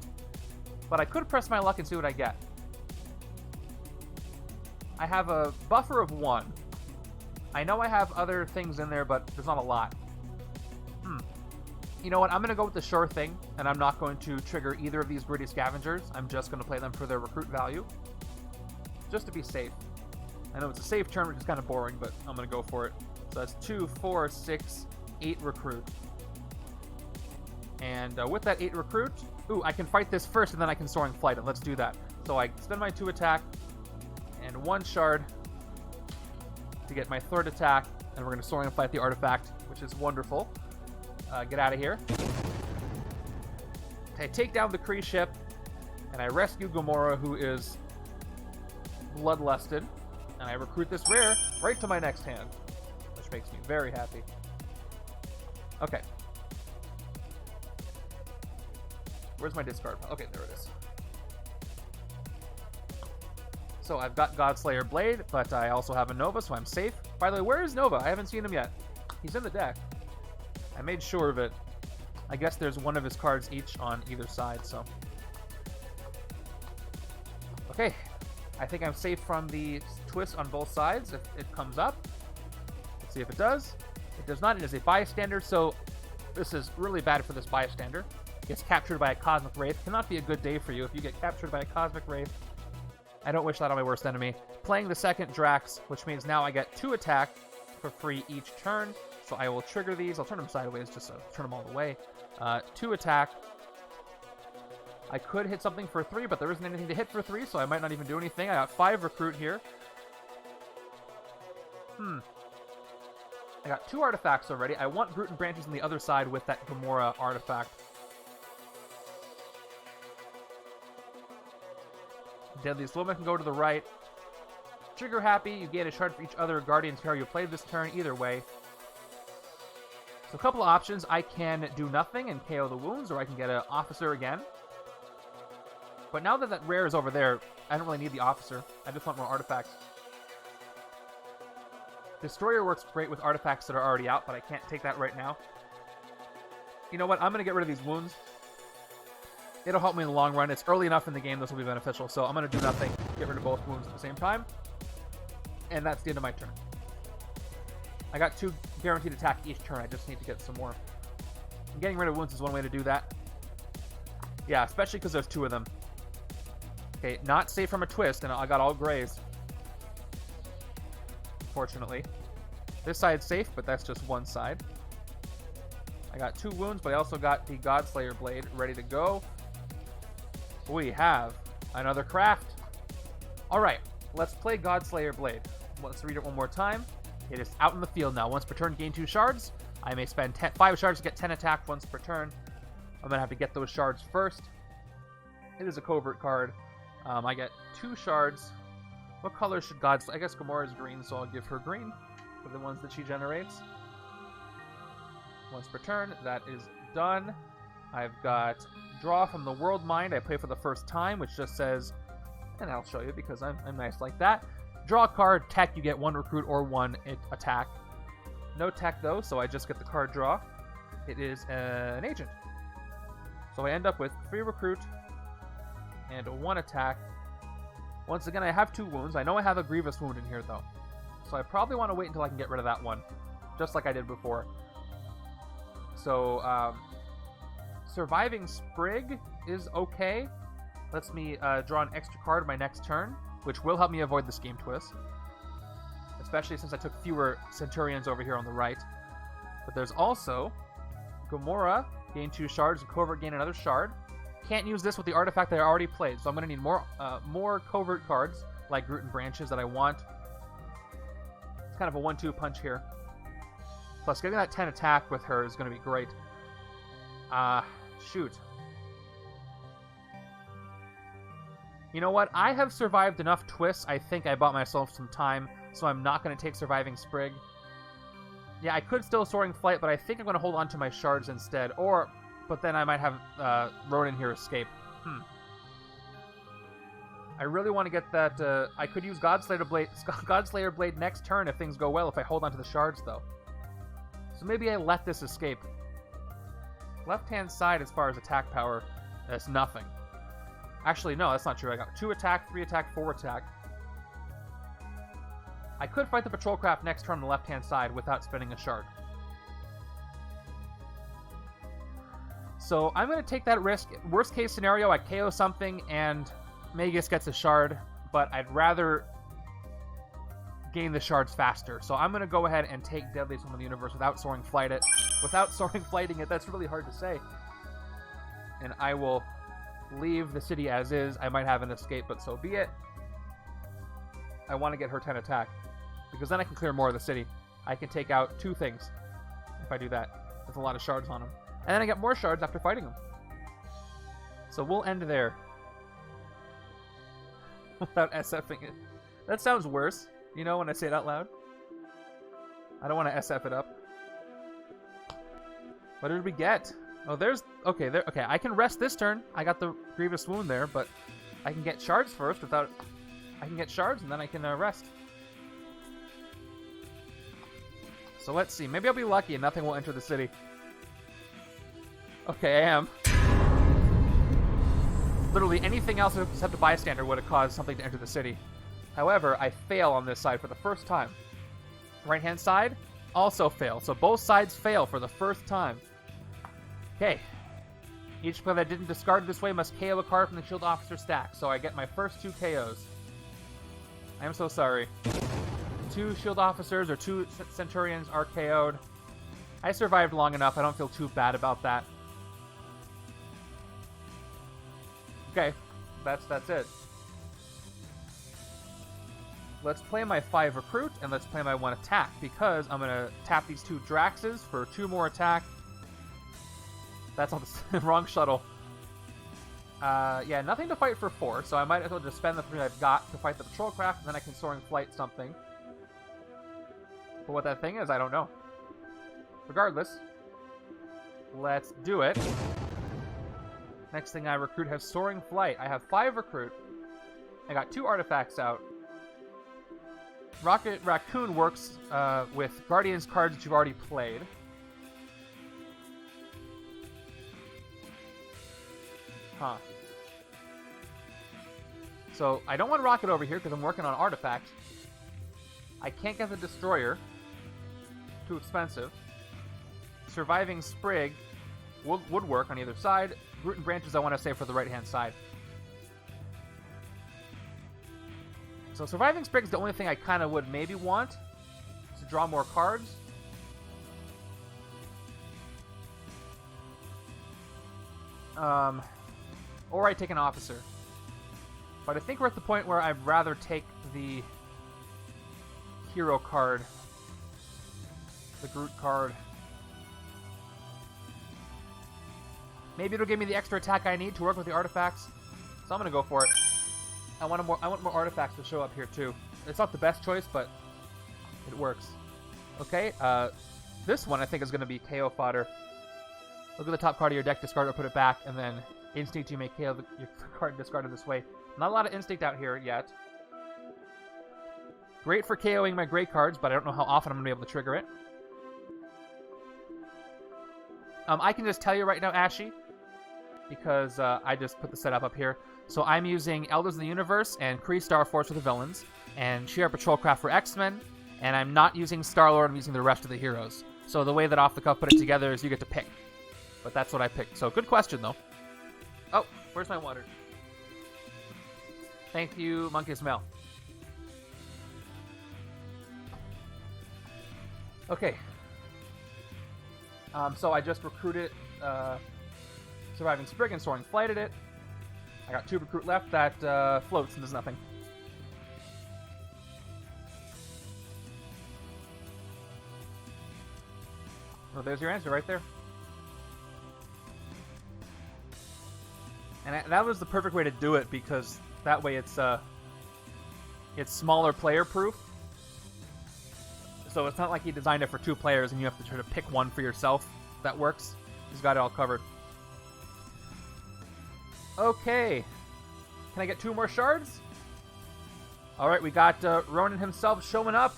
A: But I could press my luck and see what I get. I have a buffer of 1. I know I have other things in there, but there's not a lot. You know what? I'm going to go with the sure thing, and I'm not going to trigger either of these Gritty Scavengers. I'm just going to play them for their recruit value. Just to be safe. I know it's a safe turn, which is kind of boring, but I'm going to go for it. So that's 2, 4, 6, 8 recruit. And with that 8 recruit, ooh, I can fight this first, and then I can Soaring Flight it. Let's do that. So I spend my 2 attack, and 1 shard to get my 3rd attack, and we're going to Soaring Flight the artifact, which is wonderful. Get out of here. I take down the Kree ship, and I rescue Gamora, who is bloodlusted, and I recruit this rare right to my next hand, which makes me very happy. Okay. Where's my discard? Okay, there it is. So I've got Godslayer Blade, but I also have a Nova, so I'm safe. By the way, where is Nova? I haven't seen him yet. He's in the deck. I made sure of it. I guess there's one of his cards each on either side, so. Okay. I think I'm safe from the twist on both sides if it comes up. Let's see if it does. It does not. It is a bystander, so this is really bad for this bystander. Gets captured by a Cosmic Wraith. Cannot be a good day for you if you get captured by a Cosmic Wraith. I don't wish that on my worst enemy. Playing the second Drax, which means now I get 2 attack for free each turn. So I will trigger these. I'll turn them sideways just to turn them all the way. 2 attack. I could hit something for 3, but there isn't anything to hit for 3, so I might not even do anything. I got 5 recruit here. I got 2 artifacts already. I want Groot and branches on the other side with that Gamora artifact. Deadly Slowman can go to the right. Trigger happy. You gain a shard for each other Guardian's hero you played this turn. Either way. So a couple of options. I can do nothing and KO the wounds, or I can get an officer again. But now that that rare is over there, I don't really need the officer. I just want more artifacts. Destroyer works great with artifacts that are already out, but I can't take that right now. You know what? I'm going to get rid of these wounds. It'll help me in the long run. It's early enough in the game this will be beneficial, so I'm going to do nothing. Get rid of both wounds at the same time. And that's the end of my turn. I got 2 guaranteed attack each turn. I just need to get some more. And getting rid of wounds is one way to do that. Yeah, especially because there's 2 of them. Okay, not safe from a twist, and I got all grays. Unfortunately. This side's safe, but that's just one side. I got 2 wounds, but I also got the Godslayer Blade ready to go. We have Another craft. Alright, let's play Godslayer Blade. Let's read it one more time. It is out in the field now. Once per turn, gain 2 shards. I may spend 5 shards to get 10 attack once per turn. I'm going to have to get those shards first. It is a covert card. I get 2 shards. What color should Godslayer... I guess Gamora is green, so I'll give her green for the ones that she generates. Once per turn, that is done. I've got draw from the World Mind. I play for the first time, which just says, and I'll show you because I'm nice like that. Draw a card, tech, you get 1 recruit or 1 attack. No tech though, so I just get the card draw. It is an agent. So I end up with 3 recruit and 1 attack. Once again, I have 2 wounds. I know I have a grievous wound in here though. So I probably want to wait until I can get rid of that one, just like I did before. So, Surviving Sprig is okay. Lets me draw an extra card my next turn, which will help me avoid the Scheme Twist. Especially since I took fewer Centurions over here on the right. But there's also Gamora, gain 2 shards, and Covert gain another shard. Can't use this with the artifact that I already played, so I'm going to need more Covert cards, like Groot and Branches, that I want. It's kind of a 1-2 punch here. Plus, getting that 10 attack with her is going to be great. Shoot. You know what? I have survived enough twists. I think I bought myself some time, so I'm not going to take Surviving Sprig. Yeah, I could still Soaring Flight, but I think I'm going to hold on to my shards instead. But then I might have Ronan here escape. I really want to get that. I could use Godslayer Blade next turn if things go well, if I hold on to the shards, though. So maybe I let this escape. Left-hand side, as far as attack power, that's nothing. Actually, no, that's not true. I got 2 attack, 3 attack, 4 attack. I could fight the Patrol Craft next turn on the left-hand side without spending a shard. So I'm going to take that risk. Worst case scenario, I KO something and Magus gets a shard, but I'd rather gain the shards faster. So I'm going to go ahead and take Deadliest One of the Universe without Soaring Flight it. Without Soaring Flighting it, that's really hard to say. And I will leave the city as is. I might have an escape, but so be it. I want to get her 10 attack, because then I can clear more of the city. I can take out 2 things if I do that. With a lot of shards on them. And then I get more shards after fighting them. So we'll end there. Without SFing it. That sounds worse, you know, when I say it out loud. I don't want to SF it up. What did we get? Oh, there's... Okay, there. Okay, I can rest this turn. I got the Grievous Wound there, but I can get shards first without... I can get shards, and then I can rest. So let's see. Maybe I'll be lucky and nothing will enter the city. Okay, I am. Literally anything else except a bystander would have caused something to enter the city. However, I fail on this side for the first time. Right-hand side, also fail. So both sides fail for the first time. Okay. Each player that didn't discard this way must KO a card from the Shield Officer stack. So I get my first 2 KOs. I am so sorry. 2 Shield Officers or 2 Centurions are KO'd. I survived long enough. I don't feel too bad about that. Okay, that's it. Let's play my 5 recruit and let's play my 1 attack, because I'm gonna tap these 2 Draxes for 2 more attack. That's on the wrong shuttle. Yeah, nothing to fight for 4, so I might as well just spend the 3 I've got to fight the Patrol Craft, and then I can Soaring Flight something. But what that thing is, I don't know. Regardless, let's do it. Next thing I recruit has Soaring Flight. I have 5 recruit. I got 2 artifacts out. Racoon works with Guardians cards that you've already played. Huh. So I don't want Rocket over here because I'm working on artifacts. I can't get the Destroyer. Too expensive. Surviving Sprig would work on either side. Groot and Branches I want to save for the right-hand side. So Surviving Sprig is the only thing I kind of would maybe want to draw more cards. Or I take an officer. But I think we're at the point where I'd rather take the hero card. The Groot card. Maybe it'll give me the extra attack I need to work with the artifacts. So I'm going to go for it. I want more artifacts to show up here too. It's not the best choice, but it works. Okay, this one I think is going to be KO fodder. Look at the top card of your deck, discard it, put it back, and then instinct you may KO your card discarded this way. Not a lot of instinct out here yet. Great for KOing my great cards, but I don't know how often I'm going to be able to trigger it. I can just tell you right now, Ashy, because I just put the setup up here. So I'm using Elders of the Universe and Kree Starforce for the villains, and Shi'ar Patrolcraft for Xmen, and I'm not using Star-Lord, I'm using the rest of the heroes. So the way that Off the Cuff put it together is you get to pick. But that's what I picked. So good question, though. Oh, where's my water? Thank you, Monkey Smell. Okay. So I just recruited Surviving Sprig and Soaring Flighted it. I got 2 recruit left that floats and does nothing. Well, there's your answer right there. And that was the perfect way to do it, because that way it's smaller player proof. So it's not like he designed it for 2 players and you have to try to pick one for yourself. That works. He's got it all covered. Okay. Can I get 2 more shards? Alright, we got Ronan himself showing up.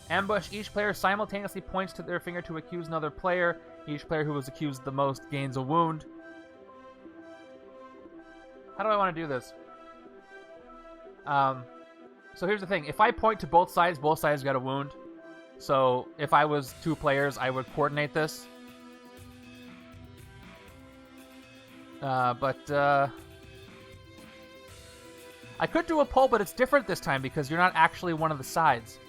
A: Ambush. Each player simultaneously points to their finger to accuse another player. Each player who was accused the most gains a wound. How do I want to do this? So here's the thing. If I point to both sides got a wound. So if I was 2 players, I would coordinate this. I could do a poll, but it's different this time because you're not actually one of the sides.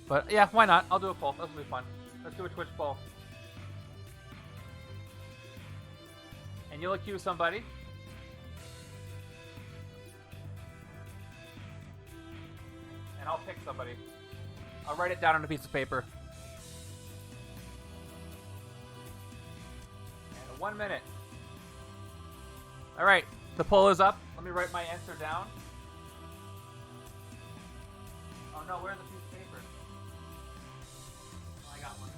A: But yeah, why not? I'll do a poll. This will be fun. Let's do a Twitch poll. And you'll accuse somebody. And I'll pick somebody. I'll write it down on a piece of paper. And 1 minute. Alright, the poll is up. Let me write my answer down. Oh no, where's the piece of paper? Oh, I got one.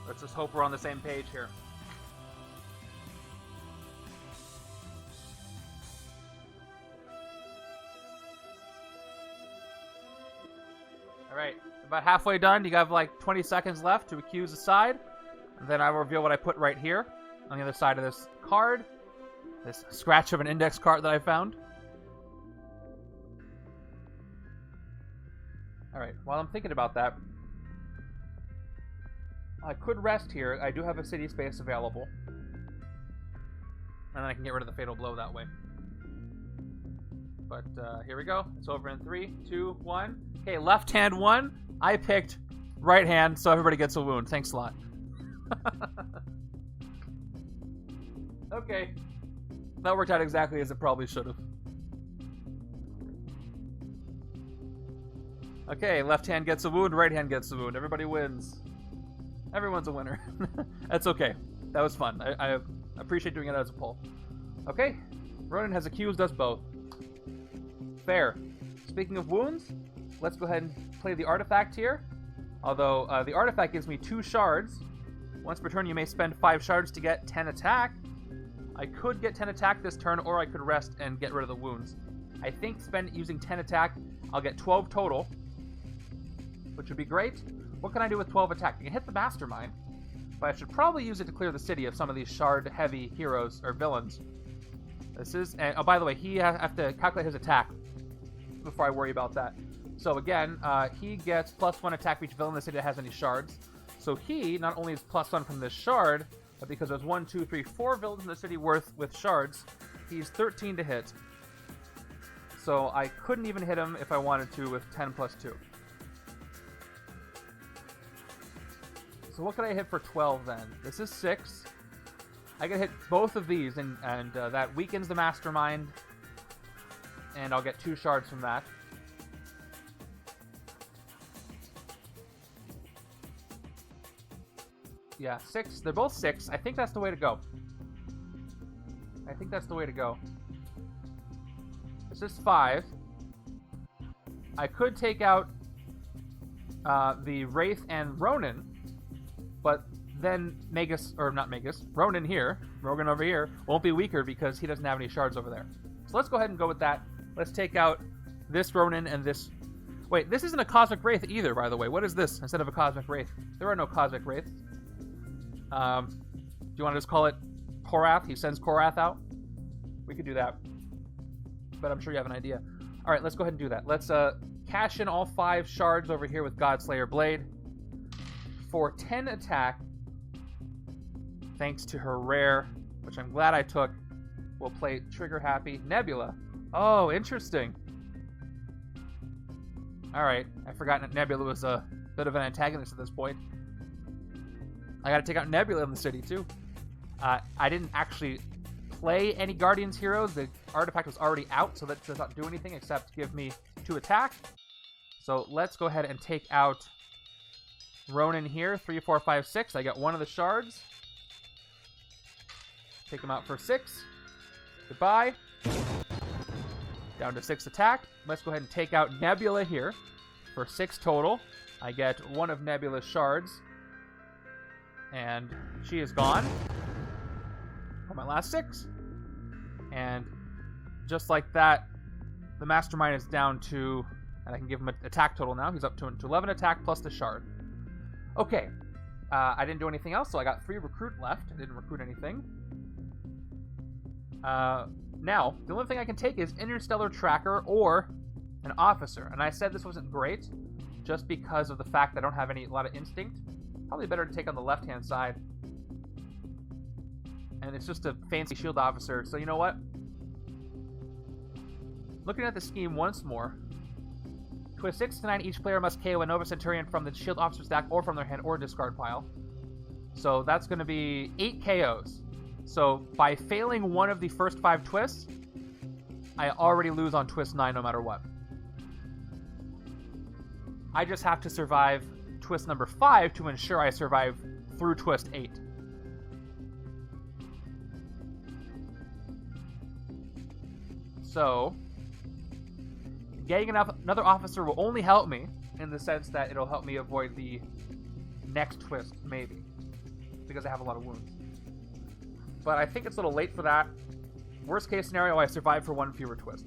A: Let's just hope we're on the same page here. Alright, about halfway done. You have like 20 seconds left to accuse a side. And then I will reveal what I put right here on the other side of this card. This scratch of an index card that I found. Alright, while I'm thinking about that, I could rest here. I do have a city space available. And then I can get rid of the Fatal Blow that way. But here we go. It's over in 3, 2, 1. Okay, left hand won. I picked right hand, so everybody gets a wound. Thanks a lot. Okay. That worked out exactly as it probably should have. Okay, left hand gets a wound, right hand gets a wound. Everybody wins. Everyone's a winner. That's okay. That was fun. I appreciate doing it as a poll. Okay, Ronan has accused us both. Fair. Speaking of wounds, let's go ahead and play the artifact here. Although the artifact gives me 2 shards. Once per turn, you may spend 5 shards to get 10 attack. I could get 10 attack this turn, or I could rest and get rid of the wounds. I think using 10 attack, I'll get 12 total, which would be great. What can I do with 12 attack? I can hit the Mastermind, but I should probably use it to clear the city of some of these shard-heavy heroes or villains. This is, and oh, by the way, he have to calculate his attack before I worry about that. So again, he gets +1 attack for each villain in the city that has any shards. So he not only is +1 from this shard, but because there's 1, 2, 3, 4 villains in the city with shards, he's 13 to hit. So I couldn't even hit him if I wanted to with 10 plus 2. So what could I hit for 12 then? This is 6. I can hit both of these, and that weakens the Mastermind. And I'll get 2 shards from that. Yeah, 6. They're both 6. I think that's the way to go. I think that's the way to go. This is 5. I could take out the Wraith and Ronan, but then Magus, or not Magus, Ronan here, Ronan over here, won't be weaker because he doesn't have any shards over there. So let's go ahead and go with that. Let's take out this Ronan and this... Wait, this isn't a Cosmic Wraith either, by the way. What is this instead of a Cosmic Wraith? There are no Cosmic Wraiths. Do you want to just call it Korath? He sends Korath out? We could do that. But I'm sure you have an idea. All right, let's go ahead and do that. Let's cash in all 5 shards over here with Godslayer Blade. For 10 attack, thanks to her rare, which I'm glad I took, we'll play Trigger Happy Nebula. Oh, interesting. All right, I forgot that Nebula was a bit of an antagonist at this point. I got to take out Nebula in the city, too. I didn't actually play any Guardians heroes. The artifact was already out, so that does not do anything except give me 2 attack. So let's go ahead and take out Ronan here. 3, 4, 5, 6. I got 1 of the shards. Take him out for 6. Goodbye. Down to 6 attack. Let's go ahead and take out Nebula here for 6 total. I get 1 of Nebula's shards. And she is gone for my last 6. And just like that, the Mastermind is down to, and I can give him an attack total now. He's up to 11 attack plus the shard. Okay, I didn't do anything else, so I got 3 recruit left. I didn't recruit anything. Now, the only thing I can take is Interstellar Tracker or an Officer. And I said this wasn't great just because of the fact that I don't have a lot of instinct. Probably better to take on the left-hand side. And it's just a fancy shield officer. So you know what? Looking at the scheme once more. Twist 6 to 9, each player must KO a Nova Centurion from the shield officer stack or from their hand or discard pile. So that's going to be 8 KOs. So by failing one of the first 5 twists, I already lose on twist 9 no matter what. I just have to survive twist number 5 to ensure I survive through twist 8. So, getting another officer will only help me in the sense that it'll help me avoid the next twist, maybe, because I have a lot of wounds. But I think it's a little late for that. Worst case scenario, I survive for 1 fewer twist.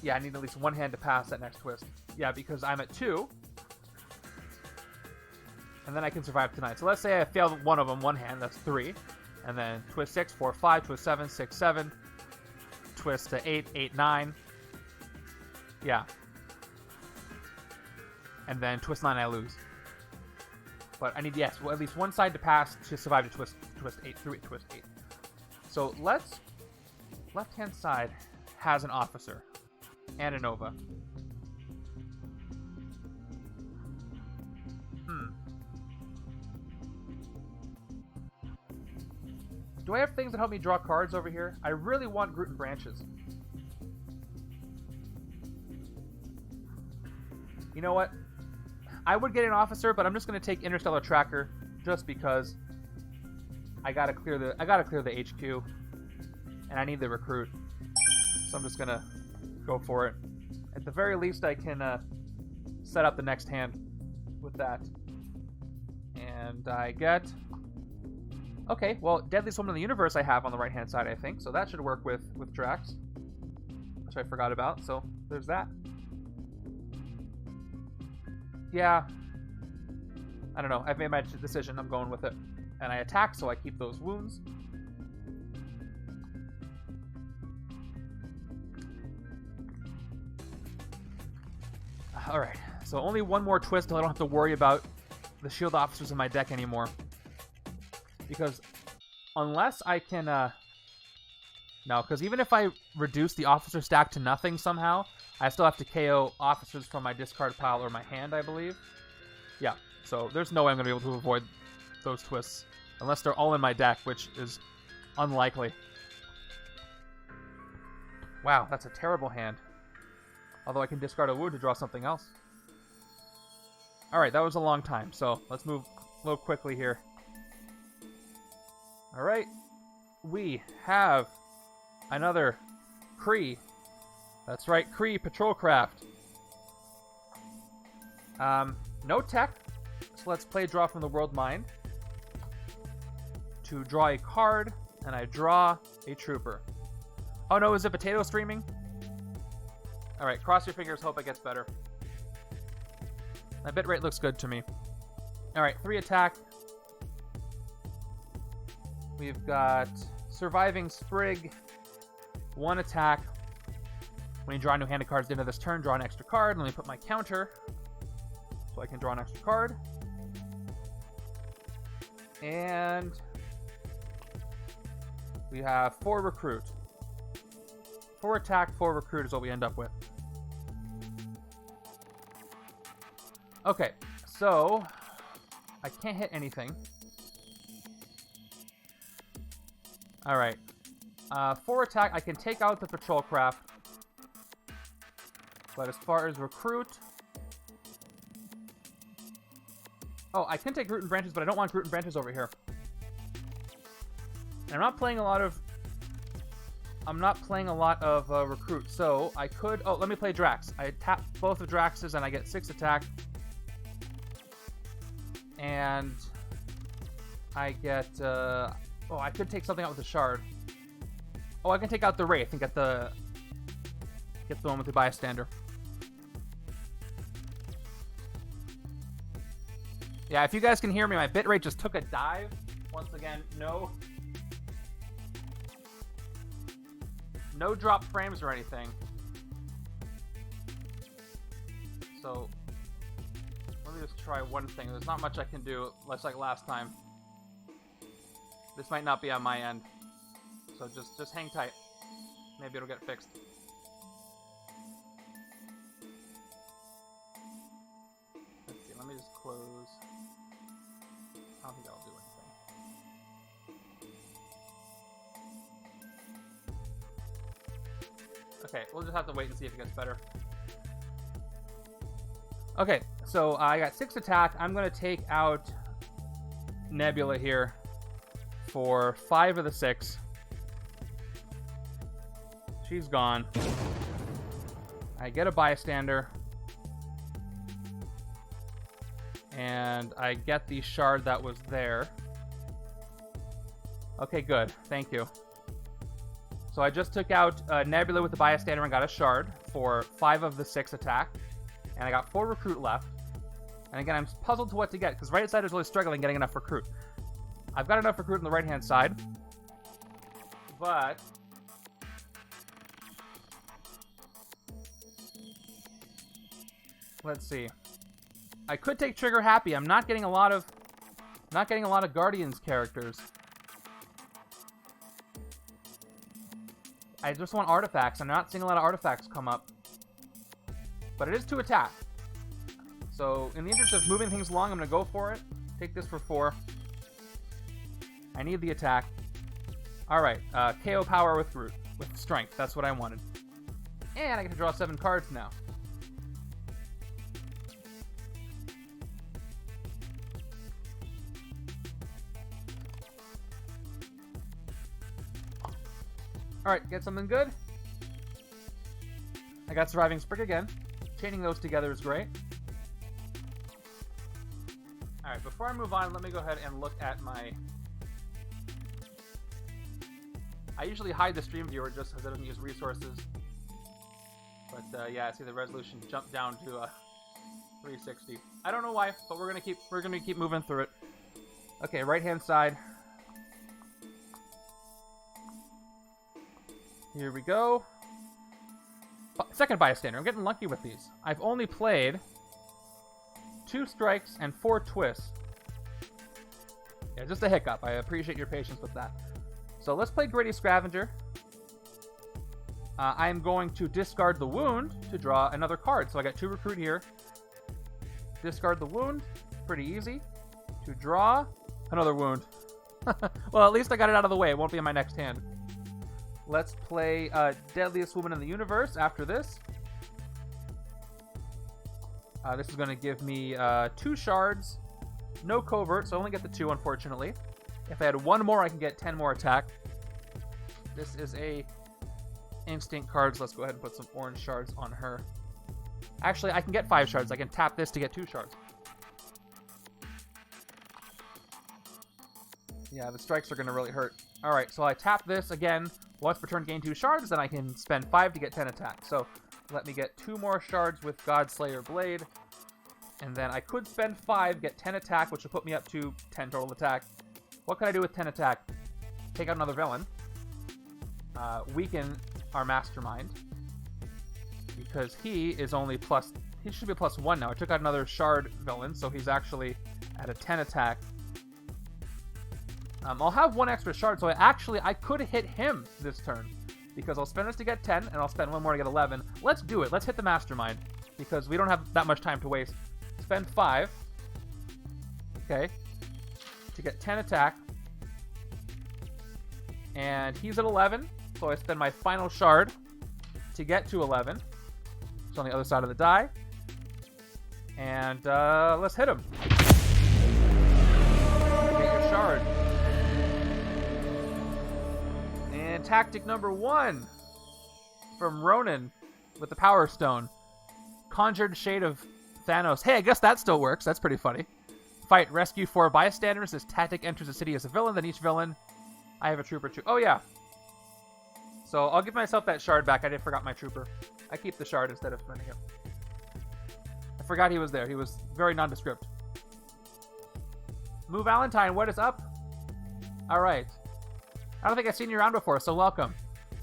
A: Yeah, I need at least 1 hand to pass that next twist. Yeah, because I'm at 2. And then I can survive to 9. So let's say I failed one of them, 1 hand, that's 3. And then twist 6, 4, 5, twist 7, 6, 7. Twist to 8, 8, 9. Yeah. And then twist 9, I lose. But I need, yes, well, at least 1 side to pass to survive to twist 8 through twist 8. So let's... Left-hand side has an officer. And a Nova. Do I have things that help me draw cards over here? I really want Groot and Branches. You know what? I would get an officer, but I'm just going to take Interstellar Tracker just because I gotta clear the HQ, and I need the recruit. So I'm just gonna go for it. At the very least, I can set up the next hand with that. And I get... Okay, well, Deadliest Woman in the Universe I have on the right-hand side, I think. So that should work with Drax, which I forgot about. So there's that. Yeah. I don't know. I've made my decision. I'm going with it. And I attack, so I keep those wounds. Alright, so only 1 more twist till I don't have to worry about the shield officers in my deck anymore. Because unless I can No, because even if I reduce the officer stack to nothing somehow, I still have to KO officers from my discard pile or my hand, I believe. Yeah, so there's no way I'm going to be able to avoid those twists. Unless they're all in my deck, which is unlikely. Wow, that's a terrible hand. Although I can discard a wound to draw something else. Alright, that was a long time, so let's move a little quickly here. Alright, we have another Kree. That's right, Kree patrol craft. No tech, so let's play Draw from the World Mind to draw a card, and I draw a trooper. Oh no, is it potato streaming? Alright, cross your fingers, hope it gets better. My bitrate looks good to me. Alright, 3 attack. We've got Surviving Sprig, 1 attack. When you draw new handed cards at the end of this turn, draw an extra card. Let me put my counter so I can draw an extra card. And we have 4 recruit. 4 attack, 4 recruit is what we end up with. Okay, so I can't hit anything. Alright. 4 attack, I can take out the patrol craft. But as far as recruit... Oh, I can take Groot and Branches, but I don't want Groot and Branches over here. And I'm not playing a lot of... recruit, so I could... Oh, let me play Drax. I tap both of Drax's and I get 6 attack. And I get... oh, I could take something out with the Shard. Oh, I can take out the Wraith and get the one with the bystander. Yeah, if you guys can hear me, my bitrate just took a dive. Once again, no drop frames or anything. So let me just try one thing. There's not much I can do, less like last time. This might not be on my end. So just hang tight. Maybe it'll get fixed. Let's see, let me just close. I don't think that'll do anything. Okay, we'll just have to wait and see if it gets better. Okay, so I got 6 attack. I'm going to take out Nebula here for 5 of the 6. She's gone. I get a bystander. And I get the shard that was there. Okay, good. Thank you. So I just took out Nebula with the bystander and got a shard for 5 of the 6 attack. And I got 4 recruit left. And again, I'm puzzled to what to get, because right side is really struggling getting enough recruit. I've got enough recruit on the right-hand side. But... let's see. I could take Trigger Happy. I'm not getting a lot of Guardians characters. I just want artifacts. I'm not seeing a lot of artifacts come up. But it is 2 attack. So, in the interest of moving things along, I'm going to go for it. Take this for 4. I need the attack. Alright, KO power with Groot. With strength. That's what I wanted. And I get to draw 7 cards now. Alright, get something good. I got Surviving Sprig again. Chaining those together is great. Alright, before I move on, let me go ahead and look at my... I usually hide the stream viewer just because I don't use resources. But yeah, I see the resolution jumped down to 360. I don't know why, but we're gonna keep moving through it. Okay, right hand side. Here we go. Second bystander. I'm getting lucky with these. I've only played 2 strikes and 4 twists. Yeah, just a hiccup. I appreciate your patience with that. So let's play Gritty Scavenger. I'm going to discard the wound to draw another card. So I got 2 recruit here. Discard the wound. Pretty easy. To draw another wound. Well, at least I got it out of the way. It won't be in my next hand. Let's play Deadliest Woman in the Universe after this. This is going to give me 2 shards. No covert, so I only get the 2, unfortunately. If I had 1 more, I can get 10 more attack. This is a instinct card, so let's go ahead and put some orange shards on her. Actually, I can get 5 shards. I can tap this to get 2 shards. Yeah, the strikes are going to really hurt. Alright, so I tap this again. Once per turn, gain 2 shards, then I can spend 5 to get 10 attack. So let me get 2 more shards with Godslayer Blade. And then I could spend 5, get 10 attack, which will put me up to 10 total attack. What can I do with 10 attack? Take out another villain. Weaken our Mastermind. Because he is only plus... He should be plus 1 now. I took out another shard villain, so he's actually at a 10 attack. I'll have 1 extra shard, so I could hit him this turn. Because I'll spend this to get 10, and I'll spend 1 more to get 11. Let's do it. Let's hit the Mastermind. Because we don't have that much time to waste. Spend 5. Okay. To get 10 attack. And he's at 11. So I spend my final shard to get to 11. It's on the other side of the die. And let's hit him. Get your shard. And tactic number 1 from Ronan with the Power Stone. Conjured Shade of Thanos. Hey, I guess that still works. That's pretty funny. Fight, rescue 4 bystanders. This tactic enters the city as a villain. Then each villain, I have a trooper too. Oh, yeah. So I'll give myself that shard back. I forgot my trooper. I keep the shard instead of spending it. I forgot he was there. He was very nondescript. Moo Valentine, what is up? All right. I don't think I've seen you around before, so welcome.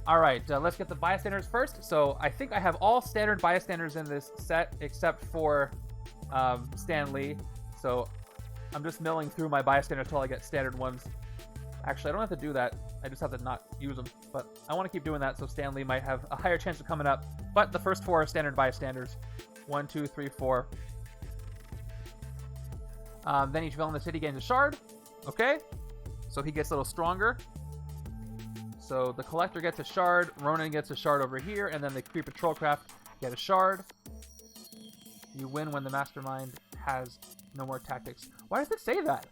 A: All right, let's get the bystanders first. So I think I have all standard bystanders in this set except for Stan Lee. So I'm just milling through my bystanders until I get standard ones. Actually, I don't have to do that. I just have to not use them. But I want to keep doing that so Stan Lee might have a higher chance of coming up. But the first 4 are standard bystanders. 1, 2, 3, 4. Then each villain in the city gains a shard. Okay. So he gets a little stronger. So the Collector gets a shard, Ronan gets a shard over here, and then the Kree Patrolcraft get a shard. You win when the Mastermind has no more tactics. Why does it say that?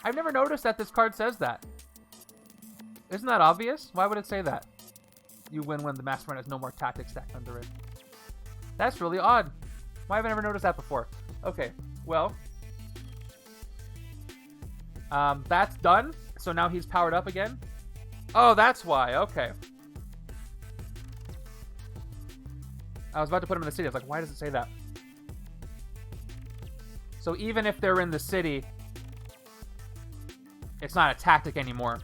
A: I've never noticed that this card says that. Isn't that obvious? Why would it say that? You win when the Mastermind has no more tactics stacked under it. That's really odd. Why have I never noticed that before? Okay, well... that's done. So now he's powered up again. Oh, that's why. Okay. I was about to put him in the city. I was like, why does it say that? So even if they're in the city, it's not a tactic anymore.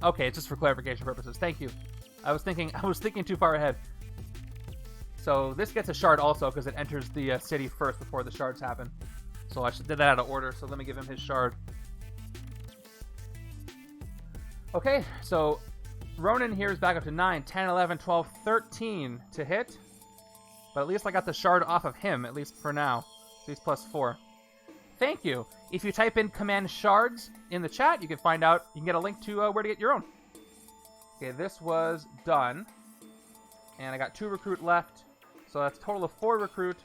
A: Okay, it's just for clarification purposes. Thank you. I was thinking too far ahead. So this gets a shard also because it enters the city first before the shards happen. So I did that out of order. So let me give him his shard. Okay, so Ronan here is back up to 9, 10, 11, 12, 13 to hit. But at least I got the shard off of him, at least for now. So he's plus 4. Thank you. If you type in command shards in the chat, you can find out, you can get a link to where to get your own. Okay, this was done. And I got 2 recruit left. So that's a total of 4 recruit.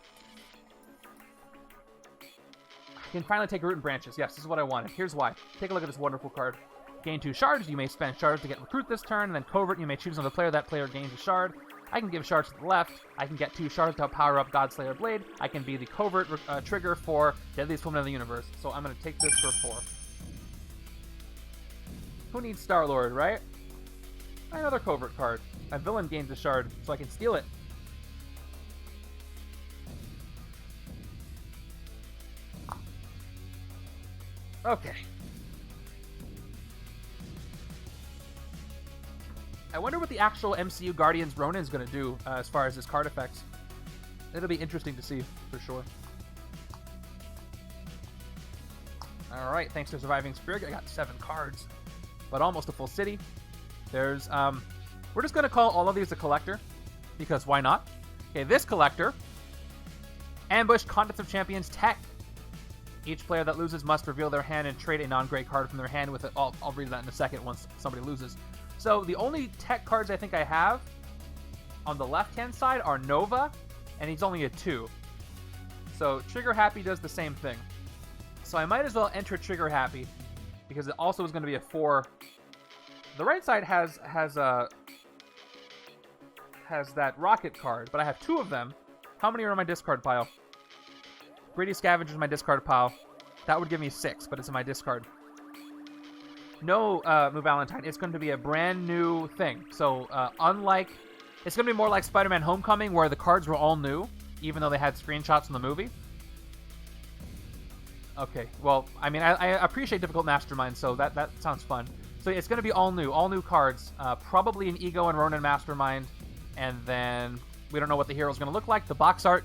A: I can finally take root and branches. Yes, this is what I wanted. Here's why. Take a look at this wonderful card. Gain 2 shards. You may spend shards to get recruit this turn. And then covert, you may choose another player. That player gains a shard. I can give shards to the left. I can get 2 shards to power up Godslayer Blade. I can be the covert trigger for Deadliest Woman of the Universe. So I'm going to take this for 4. Who needs Star-Lord, right? Another covert card. A villain gains a shard, so I can steal it. Okay. I wonder what the actual MCU Guardians Ronan is going to do as far as his card effects. It'll be interesting to see, for sure. Alright, thanks to Surviving Spirit, I got 7 cards. But almost a full city. There's, we're just going to call all of these a collector, because why not? Okay, this collector, Ambush Contest of Champions Tech. Each player that loses must reveal their hand and trade a non-gray card from their hand with it. I'll read that in a second once somebody loses. So the only tech cards I think I have on the left-hand side are Nova, and he's only a 2. So Trigger Happy does the same thing. So I might as well enter Trigger Happy, because it also is going to be a 4. The right side has that rocket card, but I have 2 of them. How many are in my discard pile? Greedy Scavenger in my discard pile. That would give me 6, but it's in my discard. No, Moo Valentine. It's going to be a brand new thing. So, unlike... It's going to be more like Spider-Man Homecoming, where the cards were all new, even though they had screenshots from the movie. Okay, well, I mean, I appreciate Difficult Mastermind, so that sounds fun. So it's going to be all new cards. Probably an Ego and Ronan Mastermind. And then we don't know what the hero's going to look like. The box art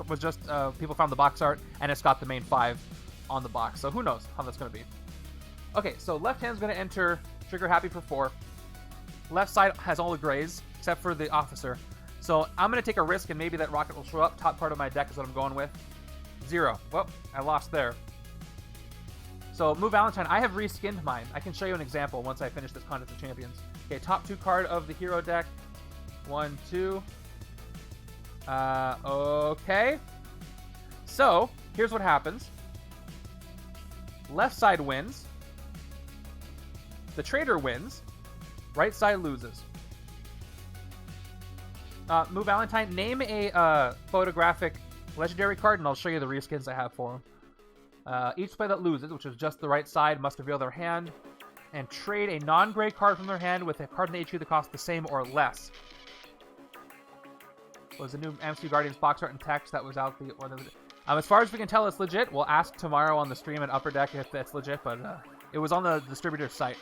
A: was just, people found the box art, and it's got the main 5 on the box. So who knows how that's going to be. Okay, so left hand's going to enter Trigger Happy for 4. Left side has all the grays, except for the officer. So I'm going to take a risk, and maybe that rocket will show up. Top part of my deck is what I'm going with. 0. Well, I lost there. So, Moo Valentine, I have reskinned mine. I can show you an example once I finish this Contest of Champions. Okay, top 2 card of the hero deck. 1, 2. Okay. So, here's what happens. Left side wins. The trader wins. Right side loses. Moo Valentine, name a photographic legendary card, and I'll show you the reskins I have for him. Each player that loses, which is just the right side, must reveal their hand and trade a non-gray card from their hand with a card in the HQ that costs the same or less. Was the new MCU Guardians box art and text that was out as far as we can tell, it's legit. We'll ask tomorrow on the stream at Upper Deck if it's legit, but it was on the distributor's site.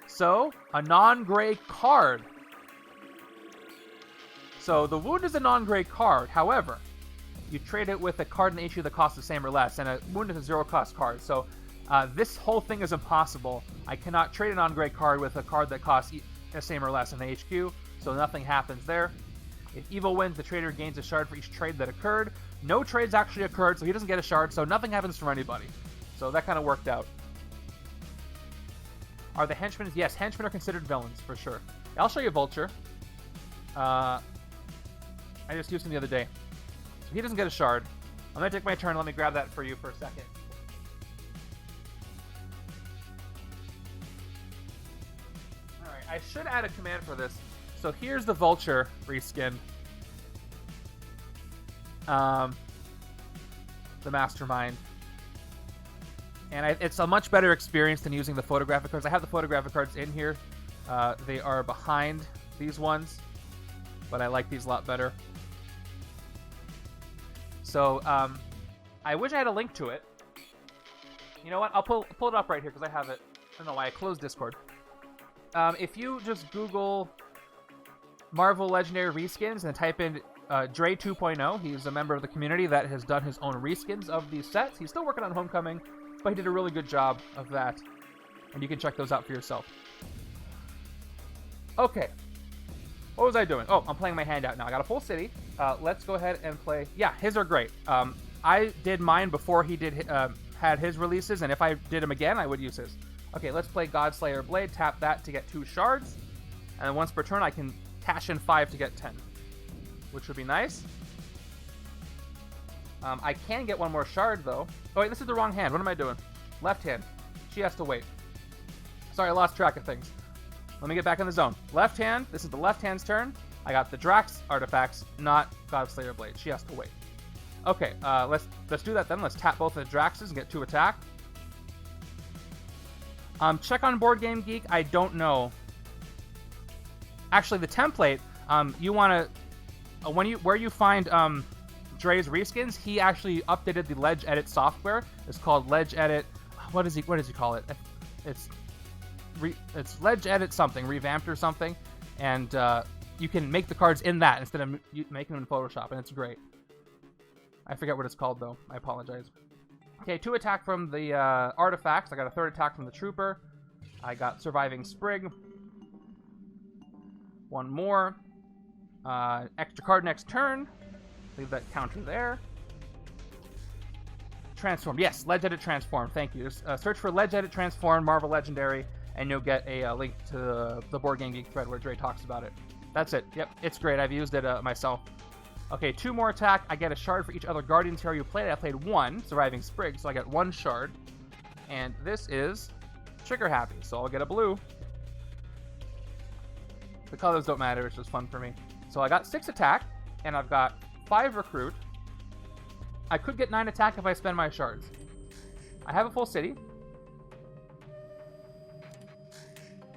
A: So, a non-gray card. So, the wound is a non-gray card. However, you trade it with a card in the HQ that costs the same or less, and a wound is a 0-cost card. So, this whole thing is impossible. I cannot trade a non-gray card with a card that costs the same or less in the HQ, so nothing happens there. If Evil wins, the trader gains a shard for each trade that occurred. No trades actually occurred, so he doesn't get a shard, so nothing happens for anybody. So that kind of worked out. Are the henchmen? Yes, henchmen are considered villains, for sure. I'll show you Vulture. I just used him the other day. So he doesn't get a shard. I'm going to take my turn. Let me grab that for you for a second. Alright, I should add a command for this. So here's the Vulture reskin. The Mastermind. And it's a much better experience than using the photographic cards. I have the photographic cards in here. They are behind these ones, but I like these a lot better. So I wish I had a link to it. You know what? I'll pull it up right here because I have it. I don't know why I closed Discord. If you just Google Marvel Legendary Reskins and type in Dre 2.0, he's a member of the community that has done his own reskins of these sets. He's still working on Homecoming, but he did a really good job of that. And you can check those out for yourself. Okay. What was I doing? Oh, I'm playing my hand out now. I got a full city. Let's go ahead and play. Yeah, his are great. I did mine before he did had his releases, and if I did him again, I would use his. Okay, let's play Godslayer Blade. Tap that to get 2 shards. And then once per turn, I can cash in 5 to get 10. Which would be nice. I can get 1 more shard, though. Oh, wait, this is the wrong hand. What am I doing? Left hand. She has to wait. Sorry, I lost track of things. Let me get back in the zone. Left hand. This is the left hand's turn. I got the Drax artifacts, not Godslayer Blade. She has to wait. Okay, let's do that then. Let's tap both of the Draxes and get 2 attack. Check on Board Game Geek. I don't know. Actually, the template, you want to... where you find Dre's reskins, he actually updated the Ledge Edit software. It's called Ledge Edit. What does he call it? It's Ledge Edit something, revamped or something, and you can make the cards in that instead of making them in Photoshop, and it's great. I forget what it's called though. I apologize. Okay, 2 attack from the artifacts. I got a 3rd attack from the Trooper. I got Surviving Sprig. One more. Extra card next turn. Leave that counter there. Transform. Yes, Ledge Edit Transform. Thank you. Search for Ledge Edit Transform, Marvel Legendary, and you'll get a link to the Board Game Geek thread where Dre talks about it. That's it. Yep, it's great. I've used it myself. Okay, 2 more attack. I get a shard for each other Guardians hero you played. I played 1, Surviving Sprig, so I get 1 shard. And this is Trigger Happy, so I'll get a blue. The colors don't matter, it's just fun for me. So I got 6 attack, and I've got 5 recruit. I could get 9 attack if I spend my shards. I have a full city.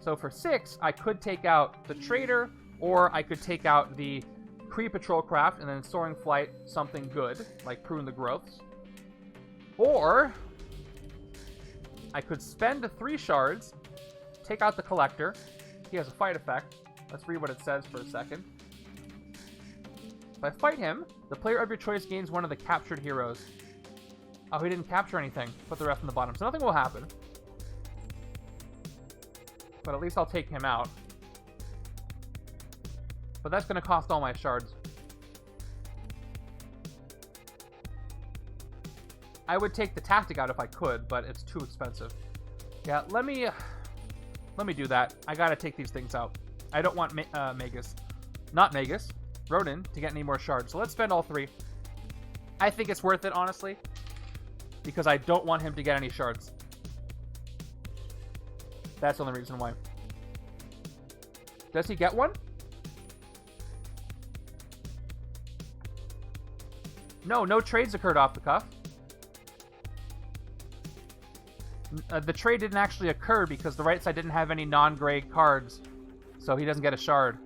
A: So for 6, I could take out the Trader, or I could take out the Kree Patrol Craft, and then Soaring Flight something good, like Prune the Growths. Or I could spend 3 shards, take out the Collector. He has a fight effect. Let's read what it says for a second. If I fight him, the player of your choice gains one of the captured heroes. Oh, he didn't capture anything. Put the rest in the bottom. So nothing will happen. But at least I'll take him out. But that's going to cost all my shards. I would take the tactic out if I could, but it's too expensive. Yeah, let me do that. I gotta take these things out. I don't want Magus. Not Magus. Ronan to get any more shards. So let's spend all 3. I think it's worth it, honestly. Because I don't want him to get any shards. That's the only reason why. Does he get one? No trades occurred off the cuff. The trade didn't actually occur because the right side didn't have any non-gray cards. So he doesn't get a shard.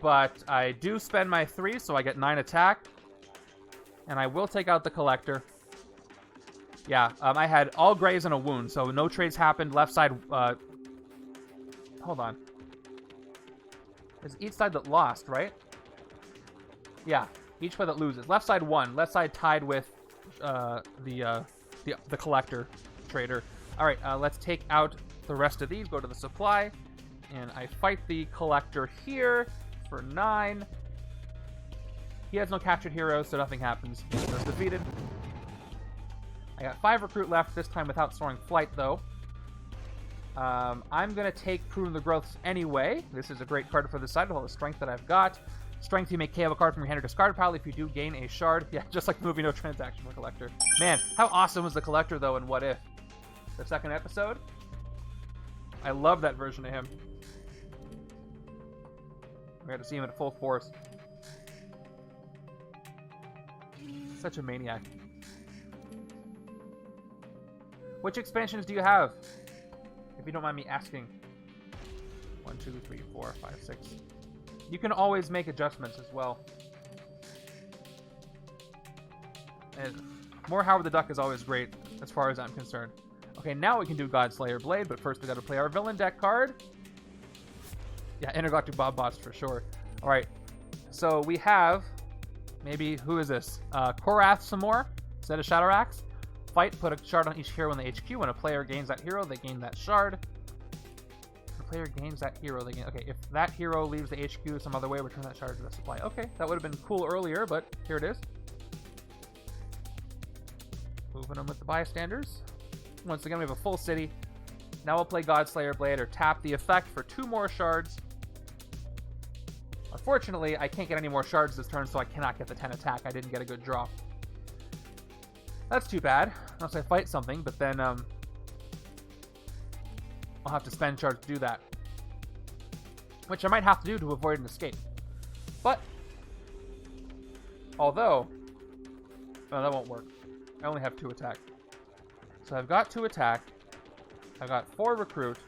A: But I do spend my 3, so I get 9 attack. And I will take out the Collector. Yeah, I had all grays and a wound, so no trades happened. Left side, hold on. It's each side that lost, right? Yeah, each side that loses. Left side won. Left side tied with the Collector Trader. All right, let's take out the rest of these. Go to the supply, and I fight the Collector here for 9. He has no captured heroes, so nothing happens. He's defeated. I got 5 recruit left, this time without Soaring Flight, though. I'm going to take Prune the Growths anyway. This is a great card for the side with all the strength that I've got. Strength, you may KO a card from your hand or discard pile if you do gain a shard. Yeah, just like the movie No Transaction for Collector. Man, how awesome was the Collector, though, in What If? The second episode? I love that version of him. We got to see him at full force. Such a maniac. Which expansions do you have? If you don't mind me asking. 1, 2, 3, 4, 5, 6. You can always make adjustments as well. And more Howard the Duck is always great, as far as I'm concerned. Okay, now we can do Godslayer Blade, but first we gotta play our villain deck card. Yeah, Intergalactic Bob Bots for sure. Alright, so we have, maybe, who is this? Korath some more, instead of Shadow-Axe. Fight, put a shard on each hero in the HQ. When a player gains that hero, they gain that shard. When a player gains that hero, they gain... Okay, if that hero leaves the HQ some other way, return that shard to the supply. Okay, that would have been cool earlier, but here it is. Moving on with the bystanders. Once again, we have a full city. Now we'll play Godslayer Blade or tap the effect for 2 more shards. Unfortunately, I can't get any more shards this turn, so I cannot get the 10 attack. I didn't get a good draw. That's too bad, unless I fight something, but then I'll have to spend shards to do that. Which I might have to do to avoid an escape. But, although, no, that won't work. I only have 2 attack. So I've got 2 attack. I've got 4 recruit.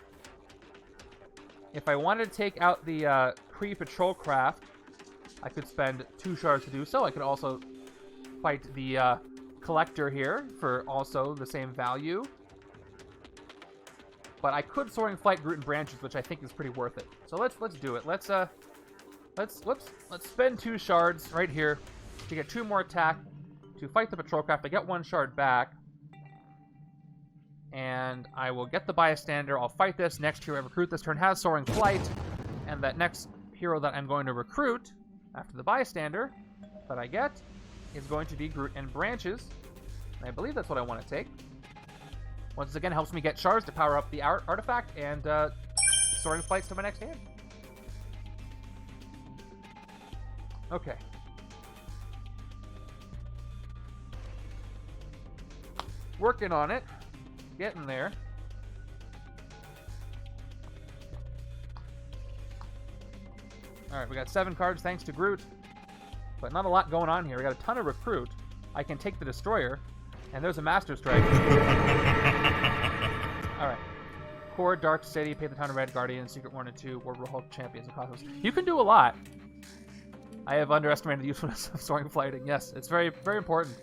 A: If I wanted to take out the Kree Patrol Craft, I could spend 2 shards to do so. I could also fight the Collector here for also the same value. But I could Soaring Flight, Groot, and Branches, which I think is pretty worth it. So let's do it. Let's spend 2 shards right here to get 2 more attack to fight the Patrol Craft. I get 1 shard back. And I will get the bystander. I'll fight this. Next hero I recruit this turn has soaring flight. And that next hero that I'm going to recruit after the bystander that I get is going to be Groot and Branches. And I believe that's what I want to take. Once again, helps me get shards to power up the artifact and soaring flights to my next hand. Okay. Working on it. Getting there. Alright, we got 7 cards thanks to Groot. But not a lot going on here. We got a ton of recruit. I can take the Destroyer. And there's a Master Strike. Alright. Core, Dark City, Pay the Town of Red, Guardian, Secret 1 and 2, War Hulk, Champions, and Cosmos. You can do a lot. I have underestimated the usefulness of soaring flighting. Yes, it's very, very important.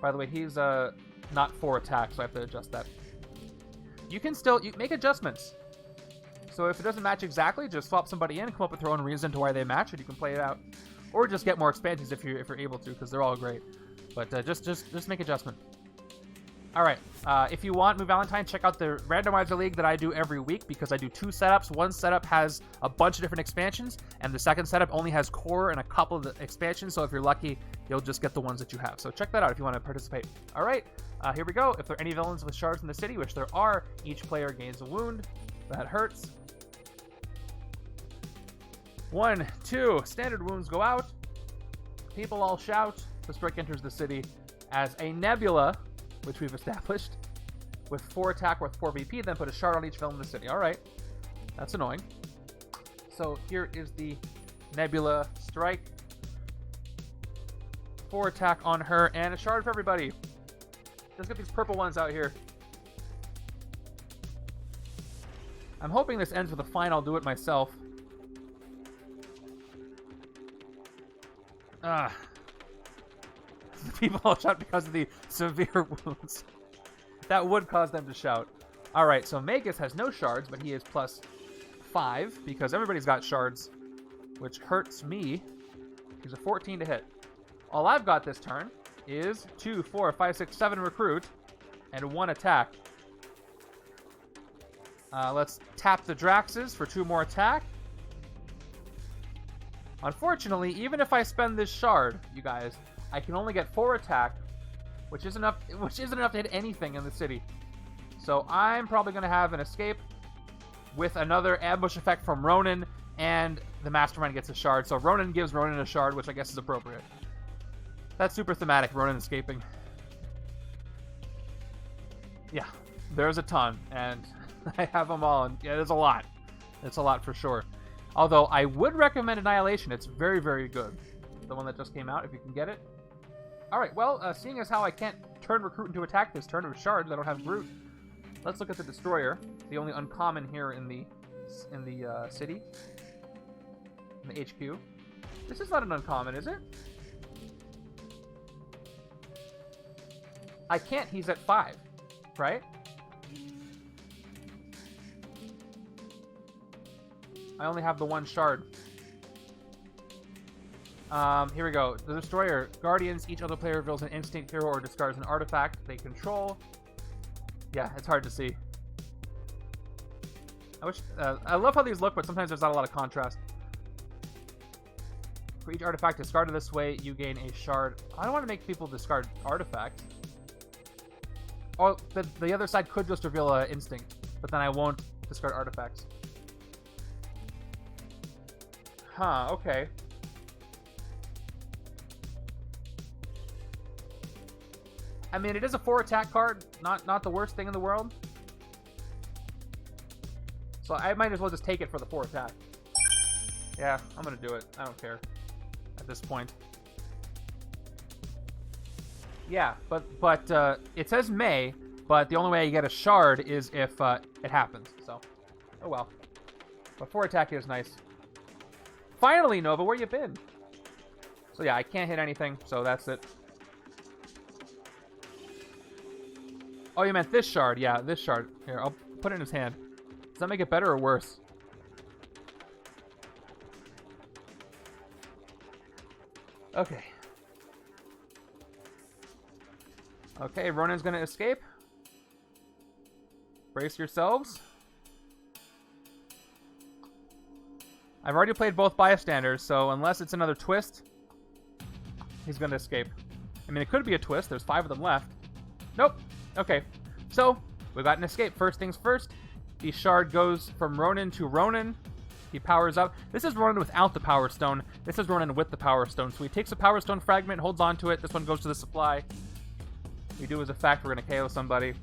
A: By the way, he's not 4 attacks, so I have to adjust that. You can still make adjustments. So if it doesn't match exactly, just swap somebody in, come up with your own reason to why they match, and you can play it out. Or just get more expansions if you're able to, because they're all great. But just make adjustment. All right. If you want Move Valentine, check out the randomizer league that I do every week, because I do 2 setups. One setup has a bunch of different expansions, and the second setup only has core and a couple of the expansions. So if you're lucky, you'll just get the ones that you have. So check that out if you want to participate. All right. Here we go. If there are any villains with shards in the city, which there are, each player gains a wound. That hurts. 1, 2. Standard wounds go out. People all shout. The strike enters the city as a nebula, which we've established, with 4 attack worth 4 BP, then put a shard on each villain in the city. Alright. That's annoying. So here is the nebula strike. 4 attack on her, and a shard for everybody. Let's get these purple ones out here. I'm hoping this ends with a fine. I'll do it myself. People all shout because of the severe wounds. That would cause them to shout. Alright, so Magus has no shards, but he is plus 5, because everybody's got shards, which hurts me. He's a 14 to hit. All I've got this turn is 2, 4, 5, 6, 7 recruit, and 1 attack. Let's tap the Draxes for 2 more attack. Unfortunately, even if I spend this shard, you guys, I can only get 4 attack, which isn't enough to hit anything in the city. So I'm probably going to have an escape with another ambush effect from Ronan, and the Mastermind gets a shard. So Ronan gives Ronan a shard, which I guess is appropriate. That's super thematic, Ronan escaping. Yeah, there's a ton, and I have them all, and yeah, there's a lot. It's a lot for sure. Although I would recommend Annihilation. It's very, very good. The one that just came out, if you can get it. Alright, well, seeing as how I can't turn Recruit into attack this turn with shards, I don't have Groot. Let's look at the Destroyer. The only uncommon here in the city. In the HQ. This is not an uncommon, is it? I can't, he's at 5, right? I only have the 1 shard. Here we go. The Destroyer. Guardians. Each other player reveals an instinct hero or discards an artifact they control. Yeah, it's hard to see. I love how these look, but sometimes there's not a lot of contrast. For each artifact discarded this way, you gain a shard. I don't want to make people discard artifacts. Oh, the other side could just reveal an instinct, but then I won't discard artifacts. Huh, okay. I mean, it is a 4 attack card, not the worst thing in the world. So I might as well just take it for the 4 attack. Yeah, I'm gonna do it. I don't care at this point. Yeah, but it says May, but the only way you get a shard is if it happens. So, oh well. But 4 attack is nice. Finally, Nova, where you been? So yeah, I can't hit anything, so that's it. Oh, you meant this shard. Yeah, this shard. Here, I'll put it in his hand. Does that make it better or worse? Okay. Okay, Ronan's gonna escape. Brace yourselves. I've already played both bystanders, so unless it's another twist, he's going to escape. I mean, it could be a twist. There's 5 of them left. Nope. Okay. So, we got an escape. First things first, the shard goes from Ronan to Ronan. He powers up. This is Ronan without the Power Stone. This is Ronan with the Power Stone. So he takes a Power Stone fragment, holds on to it. This one goes to the supply. We do as a fact, we're going to KO somebody.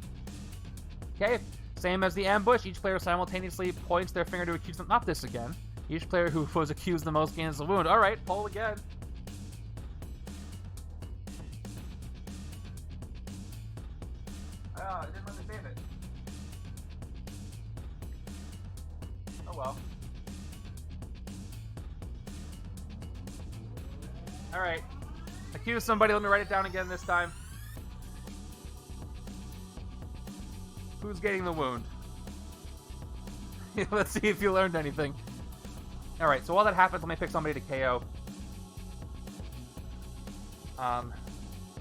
A: Okay. Same as the ambush. Each player simultaneously points their finger to accuse them. Not this again. Each player who was accused the most gains the wound. Alright, pull again. I didn't let me save it. Oh well. Alright. Accuse somebody, let me write it down again this time. Who's getting the wound? Let's see if you learned anything. Alright, so while that happens, let me pick somebody to KO.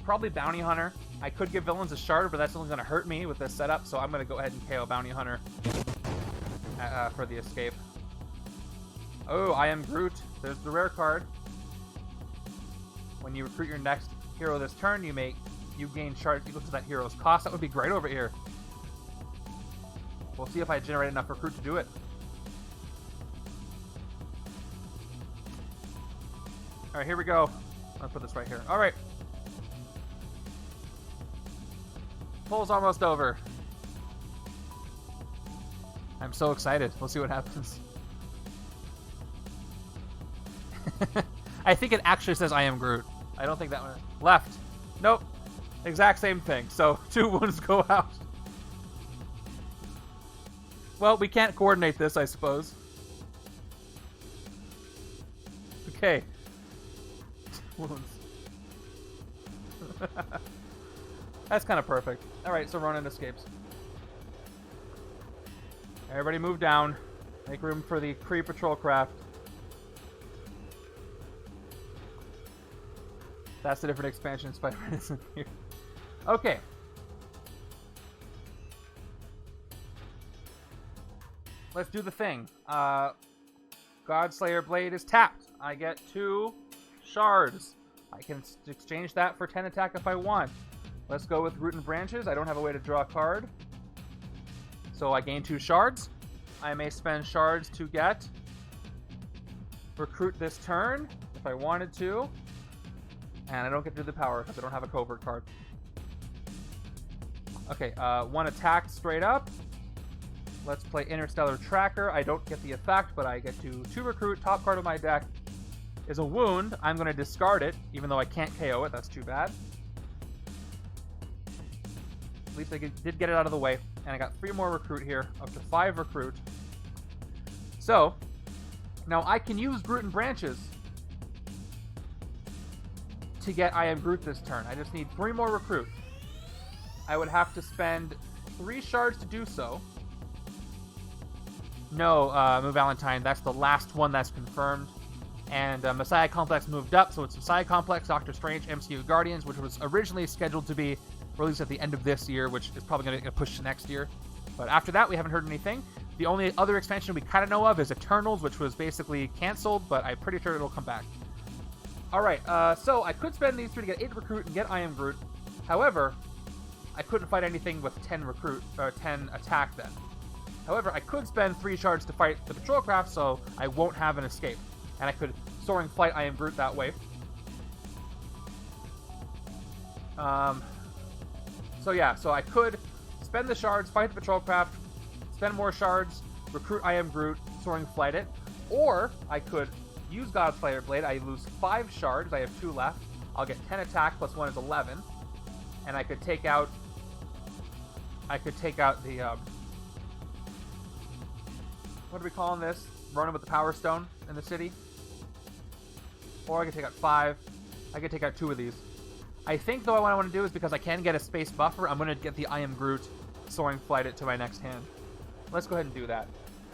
A: Probably Bounty Hunter. I could give villains a shard, but that's only going to hurt me with this setup, so I'm going to go ahead and KO Bounty Hunter for the escape. Oh, I am Groot. There's the rare card. When you recruit your next hero this turn, you gain shards equal to that hero's cost. That would be great over here. We'll see if I generate enough recruit to do it. Alright, here we go. I'll put this right here. Alright. Pull's almost over. I'm so excited. We'll see what happens. I think it actually says I am Groot. I don't think that one. Left. Nope. Exact same thing. So 2 wounds go out. Well, we can't coordinate this, I suppose. Okay. Wounds. That's kind of perfect. Alright, so Ronan escapes. Everybody move down. Make room for the Kree patrol craft. That's a different expansion. Spider-Man isn't here. Okay. Let's do the thing. Godslayer Blade is tapped. I get 2 shards. I can exchange that for 10 attack if I want. Let's go with Root and Branches. I don't have a way to draw a card. So I gain 2 shards. I may spend shards to get Recruit this turn if I wanted to. And I don't get to do the power because I don't have a covert card. Okay, 1 attack straight up. Let's play Interstellar Tracker. I don't get the effect, but I get to 2 recruit. Top card of my deck is a wound. I'm going to discard it, even though I can't KO it. That's too bad. At least I did get it out of the way. And I got 3 more recruit here, up to 5 recruit. So, now I can use Groot and Branches to get I am Groot this turn. I just need 3 more recruit. I would have to spend 3 shards to do so. No, Move Valentine, that's the last one that's confirmed. And Messiah Complex moved up, so it's Messiah Complex, Doctor Strange, MCU Guardians, which was originally scheduled to be released at the end of this year, which is probably going to get pushed to next year. But after that, we haven't heard anything. The only other expansion we kind of know of is Eternals, which was basically canceled, but I'm pretty sure it'll come back. Alright, so I could spend these 3 to get 8 recruit and get I am Groot. However, I couldn't fight anything with 10 recruit, or 10 attack then. However, I could spend 3 shards to fight the patrol craft, so I won't have an escape. And I could Soaring Flight I am Groot that way. So yeah, so I could spend the shards, fight the patrol craft, spend more shards, recruit I am Groot, Soaring Flight it. Or I could use Godslayer Blade. I lose 5 shards. I have 2 left. I'll get 10 attack plus 1 is 11. And I could take out the what are we calling this? Ronan with the Power Stone in the city. Or I could take out 5. I could take out 2 of these. I think, though, what I want to do is because I can get a space buffer, I'm going to get the I am Groot, Soaring Flight it to my next hand. Let's go ahead and do that.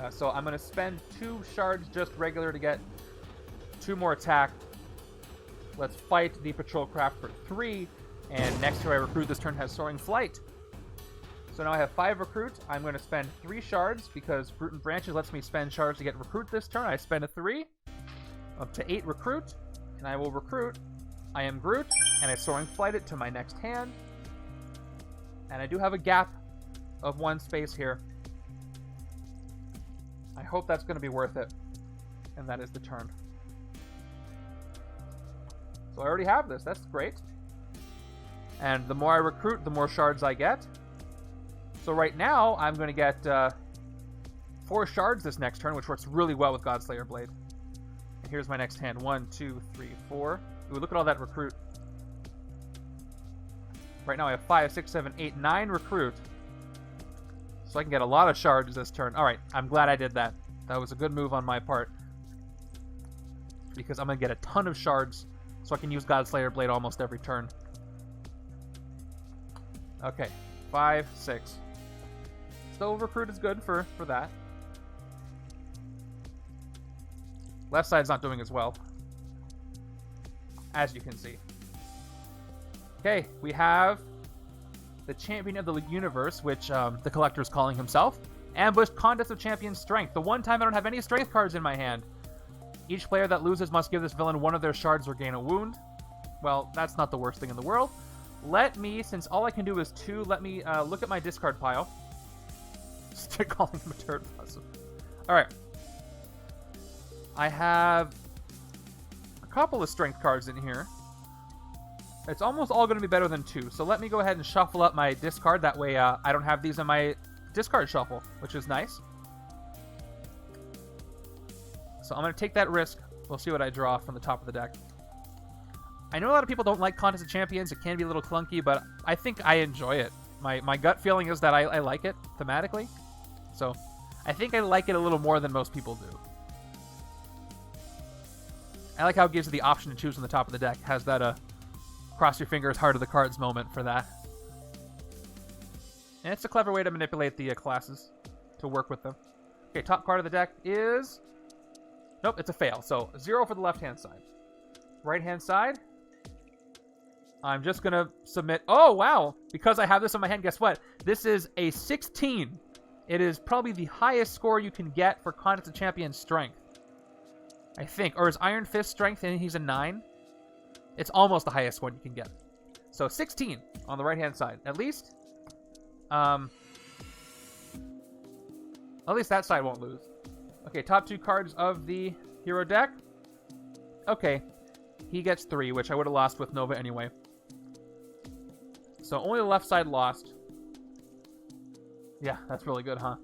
A: So I'm going to spend 2 shards just regular to get 2 more attack. Let's fight the patrol craft for 3. And next turn I recruit this turn has Soaring Flight. So now I have 5 recruit. I'm going to spend 3 shards because Root and Branches lets me spend shards to get recruit this turn. I spend a 3, up to 8 recruit, and I will recruit. I am Groot, and I Soaring Flight it to my next hand. And I do have a gap of 1 space here. I hope that's going to be worth it. And that is the turn. So I already have this. That's great. And the more I recruit, the more shards I get. So right now, I'm going to get 4 shards this next turn, which works really well with Godslayer Blade. And here's my next hand. 1, 2, 3, 4. Ooh, look at all that recruit. Right now I have 5, 6, 7, 8, 9 recruit. So I can get a lot of shards this turn. Alright, I'm glad I did that. That was a good move on my part. Because I'm going to get a ton of shards, so I can use Godslayer Blade almost every turn. Okay, 5, 6. Still, recruit is good for that. Left side's not doing as well, as you can see. Okay, we have the Champion of the Universe, which the Collector is calling himself. Ambushed Contest of Champions Strength. The one time I don't have any strength cards in my hand. Each player that loses must give this villain one of their shards or gain a wound. Well, that's not the worst thing in the world. Let me, since all I can do is 2, let me look at my discard pile. Start calling him a turd puzzle. Alright. I have a couple of strength cards in here. It's almost all going to be better than 2. So let me go ahead and shuffle up my discard. That way I don't have these in my discard shuffle, which is nice. So I'm going to take that risk. We'll see what I draw from the top of the deck. I know a lot of people don't like Contest of Champions. It can be a little clunky, but I think I enjoy it. My gut feeling is that I like it thematically. So I think I like it a little more than most people do. I like how it gives you the option to choose from the top of the deck. It has that cross your fingers, heart of the cards moment for that. And it's a clever way to manipulate the classes to work with them. Okay, top card of the deck is... Nope, it's a fail. So 0 for the left-hand side. Right-hand side, I'm just going to submit... Oh, wow! Because I have this in my hand, guess what? This is a 16. It is probably the highest score you can get for Contest of Champions Strength. I think. Or is Iron Fist Strength and he's a 9? It's almost the highest one you can get. So 16 on the right-hand side. At least that side won't lose. Okay, top 2 cards of the hero deck. Okay, he gets 3, which I would have lost with Nova anyway. So only the left side lost. Yeah, that's really good, huh?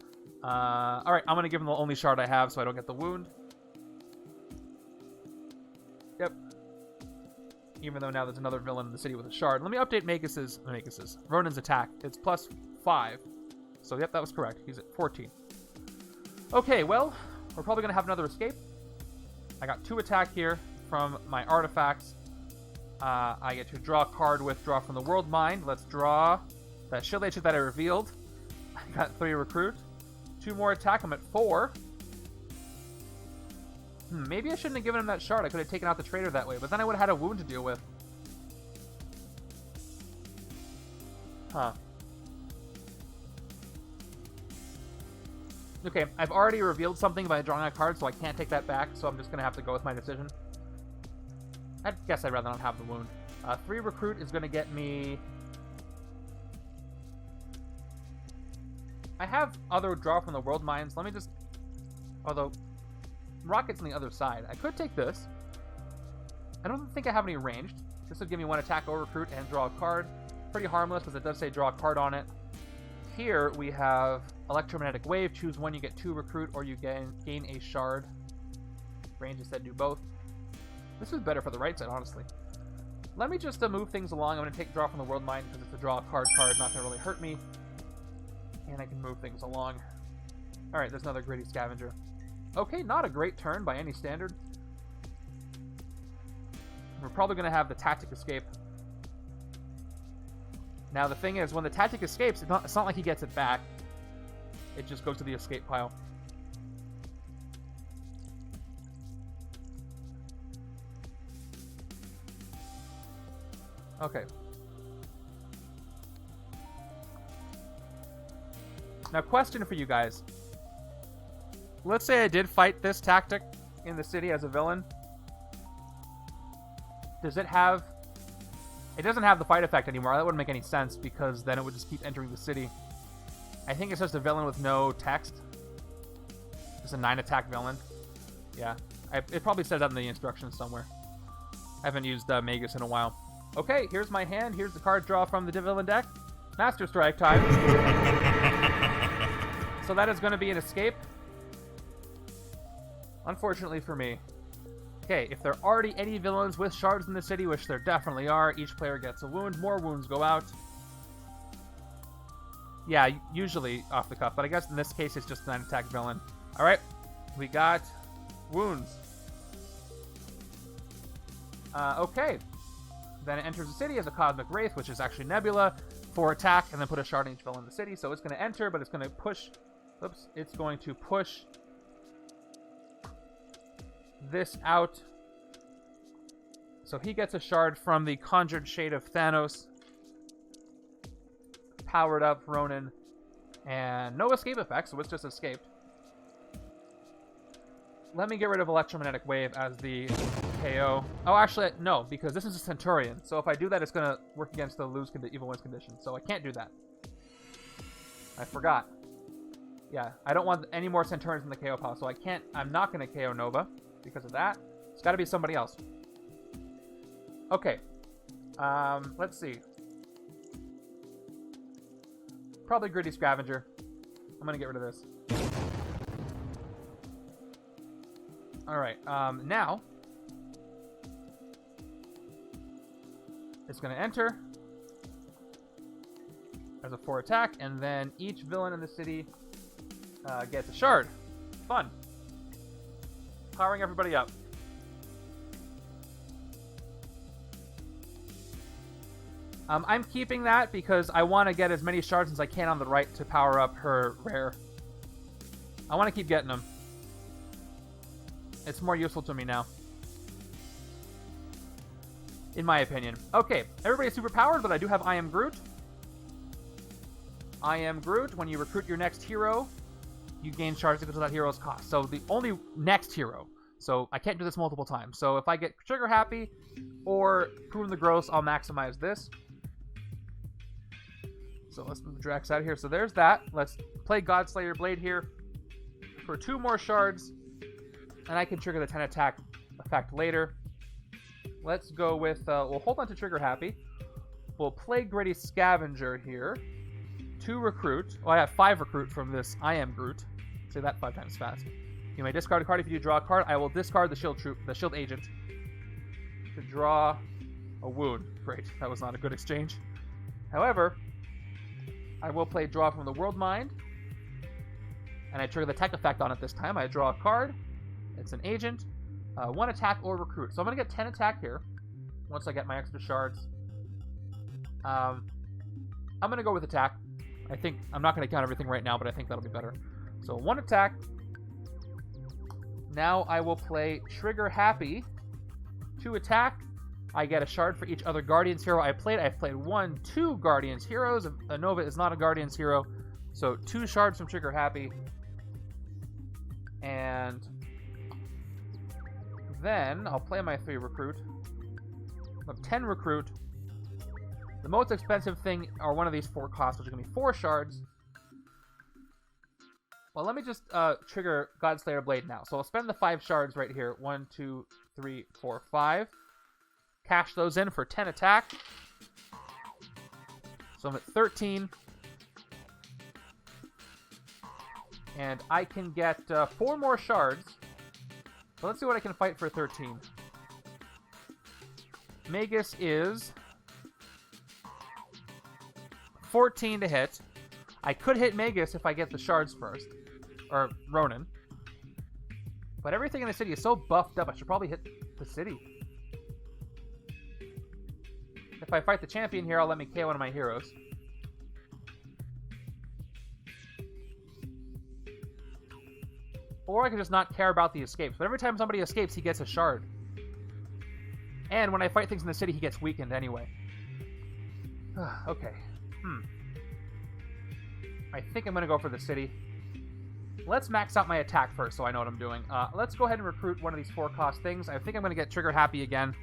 A: Alright, I'm going to give him the only shard I have so I don't get the wound. Yep. Even though now there's another villain in the city with a shard. Let me update Magus's Ronan's attack. It's +5. So, yep, that was correct. He's at 14. Okay, well, we're probably going to have another escape. I got 2 attack here from my artifacts. I get to draw a card with Draw from the World Mind. Let's draw that Shield Agent that I revealed. I got 3 recruit. 2 more attack. I'm at 4. Maybe I shouldn't have given him that shard. I could have taken out the traitor that way, but then I would have had a wound to deal with. Huh. Okay, I've already revealed something by drawing a card, so I can't take that back, so I'm just going to have to go with my decision. I guess I'd rather not have the wound. 3 recruit is going to get me... I have other Draw from the World Minds. Let me just... Although... Rocket's on the other side. I could take this. I don't think I have any ranged. This would give me 1 attack or recruit and draw a card. Pretty harmless, because it does say draw a card on it. Here we have Electromagnetic Wave. Choose one, you get 2 recruit, or you gain a shard. Range instead, do both. This is better for the right side, honestly. Let me just move things along. I'm going to take Draw from the World Mind, because it's a draw a card, not going to really hurt me. And I can move things along. Alright, there's another Gritty Scavenger. Okay, not a great turn by any standard. We're probably going to have the Tactic Escape. Now, the thing is, when the Tactic escapes, it's not like he gets it back. It just goes to the escape pile. Okay. Now, question for you guys. Let's say I did fight this tactic in the city as a villain. Does it have... It doesn't have the fight effect anymore. That wouldn't make any sense because then it would just keep entering the city. I think it's just a villain with no text. Just a 9-attack villain. Yeah. It probably says that in the instructions somewhere. I haven't used Magus in a while. Okay, here's my hand. Here's the card draw from the villain deck. Master Strike time. So that is going to be an escape. Unfortunately for me. Okay, if there are already any villains with shards in the city, which there definitely are, each player gets a wound. More wounds go out. Yeah, usually off the cuff, but I guess in this case it's just an attack villain. Alright, we got wounds. Okay. Then it enters the city as a Cosmic Wraith, which is actually Nebula, for attack, and then put a shard in each villain in the city. So it's going to enter, but it's going to push... Oops. It's going to push this out. So he gets a shard from the Conjured Shade of Thanos. Powered up Ronan. And no escape effect, so it's just escaped. Let me get rid of Electromagnetic Wave as the KO. Oh, actually, no, because this is a Centurion. So if I do that, it's going to work against the evil wins condition. So I can't do that. I forgot. Yeah, I don't want any more Centurions in the KO pile, so I'm not going to KO Nova because of that. It's got to be somebody else. Okay. Let's see. Probably Gritty Scavenger. I'm going to get rid of this. Alright, now it's going to enter as a 4 attack, and then each villain in the city gets a shard. Fun. Powering everybody up. I'm keeping that because I want to get as many shards as I can on the right to power up her rare. I want to keep getting them. It's more useful to me now. In my opinion. Okay, everybody's super powered, but I do have I Am Groot. I Am Groot. When you recruit your next hero, you gain shards because of that hero's cost. So the only next hero. So I can't do this multiple times. So if I get Trigger Happy or Prune the Gross, I'll maximize this. So let's move Drax out of here. So there's that. Let's play Godslayer Blade here for 2 more shards. And I can trigger the 10 attack effect later. Let's go with... we'll hold on to Trigger Happy. We'll play Gritty Scavenger here. 2 recruit. Oh, I have 5 recruit from this I Am Groot. Say that 5 times fast. You may discard a card if you do draw a card. I will discard the shield troop, the shield agent, to draw a wound. Great. That was not a good exchange. However, I will play Draw from the World Mind. And I trigger the tech effect on it this time. I draw a card. It's an agent. 1 attack or recruit. So I'm going to get 10 attack here. Once I get my extra shards. I'm going to go with attack. I think I'm not going to count everything right now, but I think that'll be better. So 1 attack. Now I will play Trigger Happy. 2 attack. I get a shard for each other Guardians hero I've played 2 Guardians heroes. A Nova is not a Guardians hero. So 2 shards from Trigger Happy. And then I'll play my 3 recruit. 10 recruit. The most expensive thing are one of these 4 costs, which are going to be 4 shards. Well, let me just trigger Godslayer Blade now. So I'll spend the 5 shards right here. 1, 2, 3, 4, 5. Cash those in for 10 attack. So I'm at 13. And I can get 4 more shards. So let's see what I can fight for 13. Magus is 14 to hit. I could hit Magus if I get the shards first. Or Ronan. But everything in the city is so buffed up, I should probably hit the city. If I fight the champion here, I'll let me KO one of my heroes. Or I could just not care about the escapes. But every time somebody escapes, he gets a shard. And when I fight things in the city, he gets weakened anyway. Okay. I think I'm going to go for the city. Let's max out my attack first so I know what I'm doing. Let's go ahead and recruit one of these 4-cost things. I think I'm going to get trigger happy again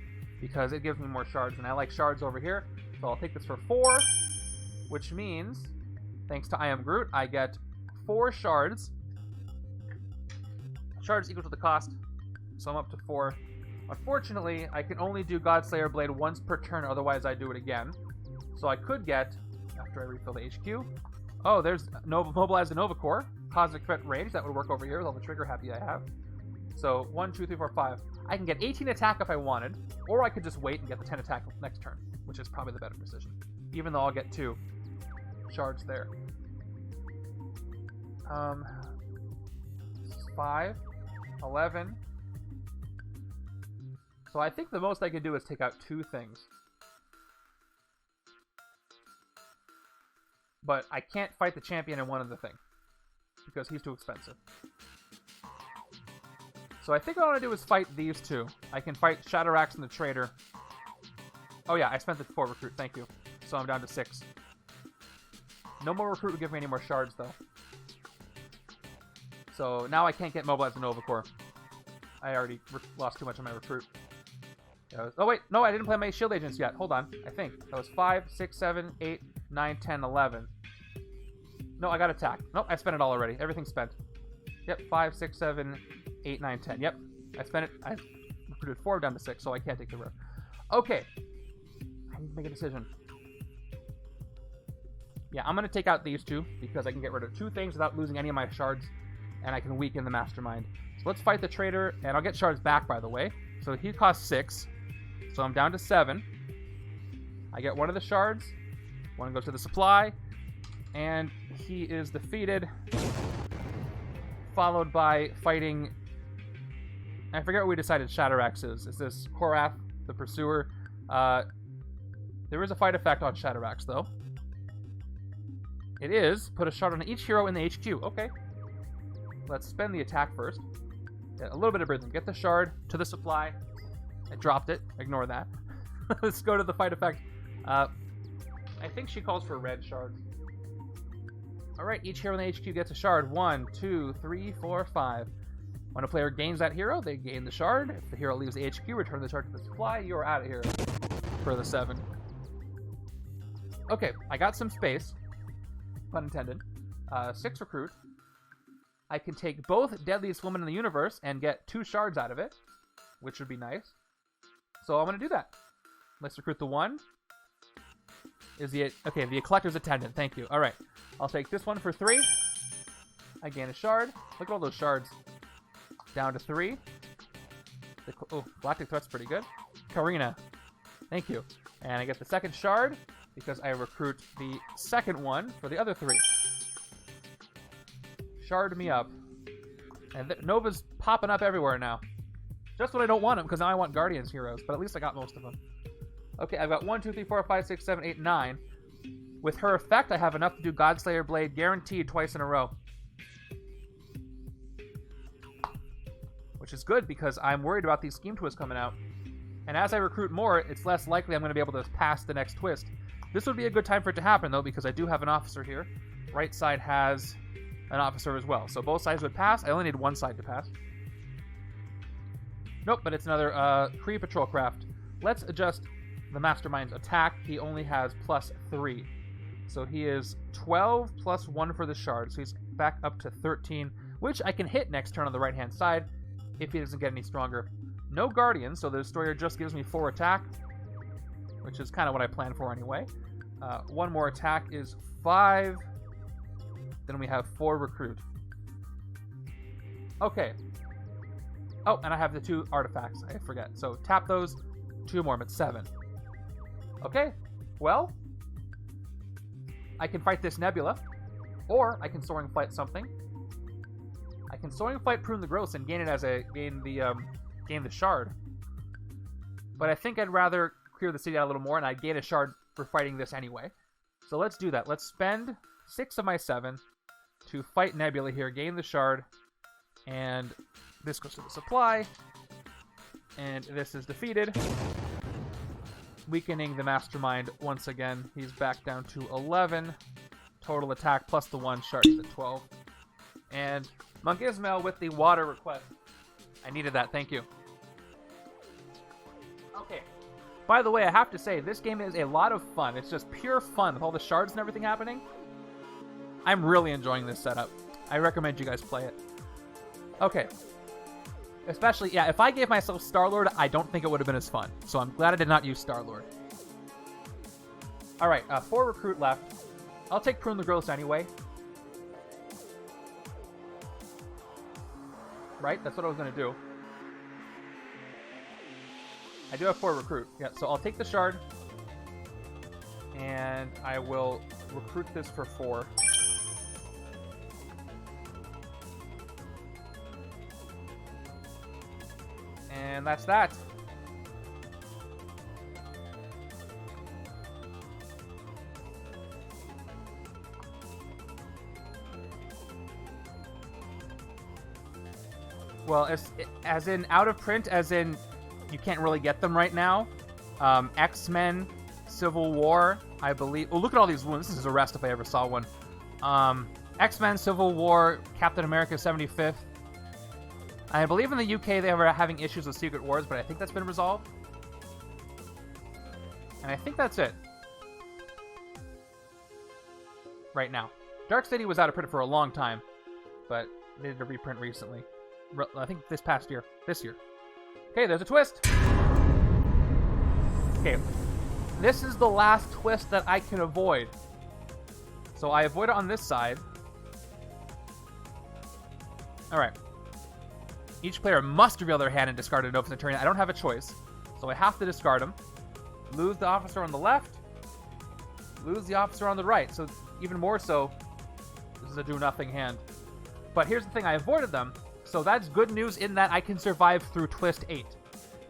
A: because it gives me more shards, and I like shards over here. So I'll take this for 4, which means, thanks to I Am Groot, I get 4 shards. Shards equal to the cost, so I'm up to 4. Unfortunately, I can only do Godslayer Blade once per turn, otherwise I do it again. So I could get, after I refill the HQ, oh, there's Mobilize the Nova Core. Cosmic Threat range, that would work over here with all the trigger happy I have. So 1, 2, 3, 4, 5. I can get 18 attack if I wanted, or I could just wait and get the 10 attack next turn, which is probably the better decision. Even though I'll get 2 shards there. 5, 11. So I think the most I can do is take out 2 things. But I can't fight the champion in one of the things, because he's too expensive. So I think what I want to do is fight these 2. I can fight Shadowrax and the Traitor. Oh yeah, I spent the 4 recruit, thank you. So I'm down to 6. No more recruit would give me any more shards, though. So now I can't get Mobilize the Nova Core. I already lost too much on my recruit. Oh wait, no, I didn't play my shield agents yet. Hold on, I think. That was 5, 6, 7, 8, 9, 10, 11. No, I got attack. Nope, I spent it all already. Everything's spent. Yep, 5, 6, 7, 8, 9, 10. Yep, I spent it. I recruited 4 down to 6, so I can't take the risk. Okay. I need to make a decision. Yeah, I'm going to take out these 2, because I can get rid of 2 things without losing any of my shards, and I can weaken the Mastermind. So let's fight the Traitor, and I'll get shards back, by the way. So he costs 6, so I'm down to 7. I get 1 of the shards. 1 goes to the supply, and he is defeated, followed by fighting, I forget what we decided Shadowrax is. Is this Korath, the Pursuer? There is a fight effect on Shadowrax, though. It is, put a shard on each hero in the HQ. Okay. Let's spend the attack first. Get a little bit of rhythm. Get the shard to the supply. I dropped it. Ignore that. Let's go to the fight effect. I think she calls for red shards. Alright, each hero in the HQ gets a shard. 1, 2, 3, 4, 5. When a player gains that hero, they gain the shard. If the hero leaves the HQ, return the shard to the supply. You're out of here for the 7. Okay, I got some space. Pun intended. 6 recruit. I can take both Deadliest Woman in the Universe and get 2 shards out of it, which would be nice. So I'm going to do that. Let's recruit the 1. Is the... Okay, the Collector's Attendant. Thank you. All right. I'll take this one for 3. I gain a shard. Look at all those shards. Down to 3. Oh, Galactic Threat's pretty good. Karina. Thank you. And I get the 2nd shard because I recruit the 2nd one for the other 3. Shard me up. And Nova's popping up everywhere now. Just when I don't want them, because now I want Guardians heroes. But at least I got most of them. Okay, I've got 1, 2, 3, 4, 5, 6, 7, 8, 9. With her effect, I have enough to do Godslayer Blade guaranteed twice in a row. Which is good, because I'm worried about these Scheme Twists coming out. And as I recruit more, it's less likely I'm going to be able to pass the next twist. This would be a good time for it to happen, though, because I do have an officer here. Right side has an officer as well. So both sides would pass. I only need one side to pass. Nope, but it's another Kree Patrol Craft. Let's adjust the Mastermind's attack. He only has +3. So he is 12 plus 1 for the shard. So he's back up to 13, which I can hit next turn on the right-hand side if he doesn't get any stronger. No Guardians, so the Destroyer just gives me 4 attack, which is kind of what I planned for anyway. 1 more attack is 5. Then we have 4 recruit. Okay. Oh, and I have the 2 artifacts. I forget. So tap those. 2 more, but 7. Okay. Well, I can fight this Nebula, or I can Soaring Flight something. I can Soaring Flight Prune the Gross and gain it as a gain the shard. But I think I'd rather clear the city out a little more, and I'd gain a shard for fighting this anyway. So let's do that. Let's spend 6 of my 7 to fight Nebula here, gain the shard, and this goes to the supply, and this is defeated, weakening the Mastermind once again. He's back down to 11 total attack plus the 1 shard. He's at 12. And Mongismail with the water request. I needed that. Thank you. Okay. By the way, I have to say, this game is a lot of fun. It's just pure fun with all the shards and everything happening. I'm really enjoying this setup. I recommend you guys play it. Okay. Especially, yeah, if I gave myself Star-Lord, I don't think it would have been as fun. So I'm glad I did not use Star-Lord. Alright, 4 recruit left. I'll take Prune the Gross anyway. Right? That's what I was going to do. I do have 4 recruit. Yeah, so I'll take the shard. And I will recruit this for 4. And that's that. Well, as in out of print, as in you can't really get them right now. X-Men, Civil War, I believe. Oh, look at all these wounds. This is a rest if I ever saw one. X-Men, Civil War, Captain America 75th. I believe in the UK they were having issues with Secret Wars, but I think that's been resolved. And I think that's it. Right now. Dark City was out of print for a long time, but they did a reprint recently. I think this past year. This year. Okay, there's a twist! Okay. This is the last twist that I can avoid. So I avoid it on this side. Alright. Each player must reveal their hand and discard an open turn. I don't have a choice, so I have to discard them. Lose the officer on the left. Lose the officer on the right. So even more so, this is a do-nothing hand. But here's the thing, I avoided them, so that's good news in that I can survive through Twist 8.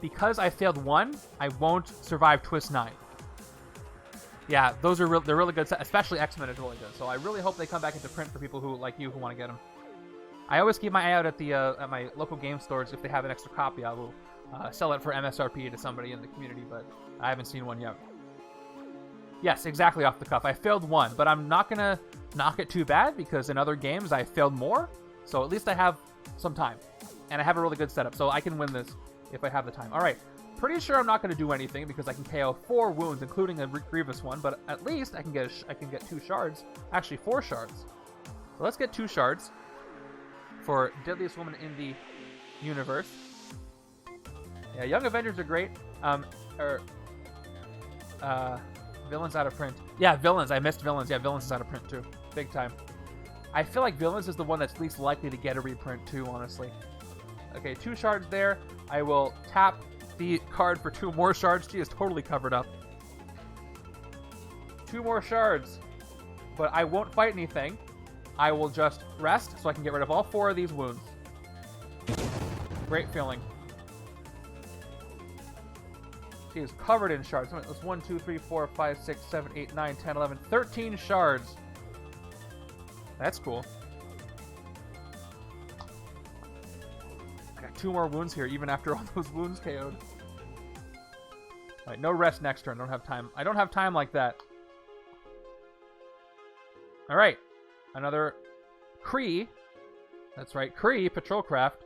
A: Because I failed 1, I won't survive Twist 9. Yeah, those are they're really good, especially X-Men is really good. So I really hope they come back into print for people who like you who want to get them. I always keep my eye out at the at my local game stores. If they have an extra copy, I will sell it for MSRP to somebody in the community, but I haven't seen one yet. Yes, exactly off the cuff. I failed 1, but I'm not going to knock it too bad because in other games I failed more. So at least I have some time. And I have a really good setup, so I can win this if I have the time. All right, pretty sure I'm not going to do anything because I can KO 4 wounds, including a grievous one, but at least I can get 2 shards. Actually, 4 shards. So let's get 2 shards for Deadliest Woman in the Universe. Yeah, Young Avengers are great. Villains out of print. Yeah, Villains. I missed Villains. Yeah, Villains is out of print too. Big time. I feel like Villains is the one that's least likely to get a reprint too, honestly. Okay, 2 shards there. I will tap the card for 2 more shards. She is totally covered up. 2 more shards. But I won't fight anything. I will just rest so I can get rid of all 4 of these wounds. Great feeling. She is covered in shards. That's 1, 2, 3, 4, 5, 6, 7, 8, 9, 10, 11, 13 shards. That's cool. I got 2 more wounds here, even after all those wounds KO'd. Alright, no rest next turn. Don't have time. I don't have time like that. Alright. Another Kree. That's right, Kree Patrolcraft.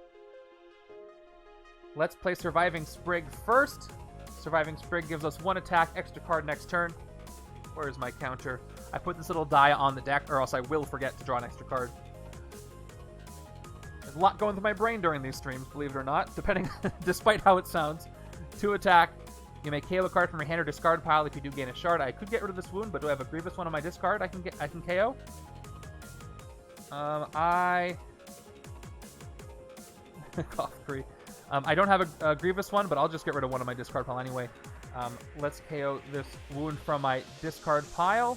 A: Let's play Surviving Sprig first. Surviving Sprig gives us 1 attack, extra card next turn. Where is my counter? I put this little die on the deck, or else I will forget to draw an extra card. There's a lot going through my brain during these streams, believe it or not, despite how it sounds. 2 attack. You may KO a card from your hand or discard pile if you do gain a shard. I could get rid of this wound, but do I have a grievous one on my discard I can KO? Cough free. I don't have a grievous one, but I'll just get rid of one of my discard pile anyway. Let's KO this wound from my discard pile,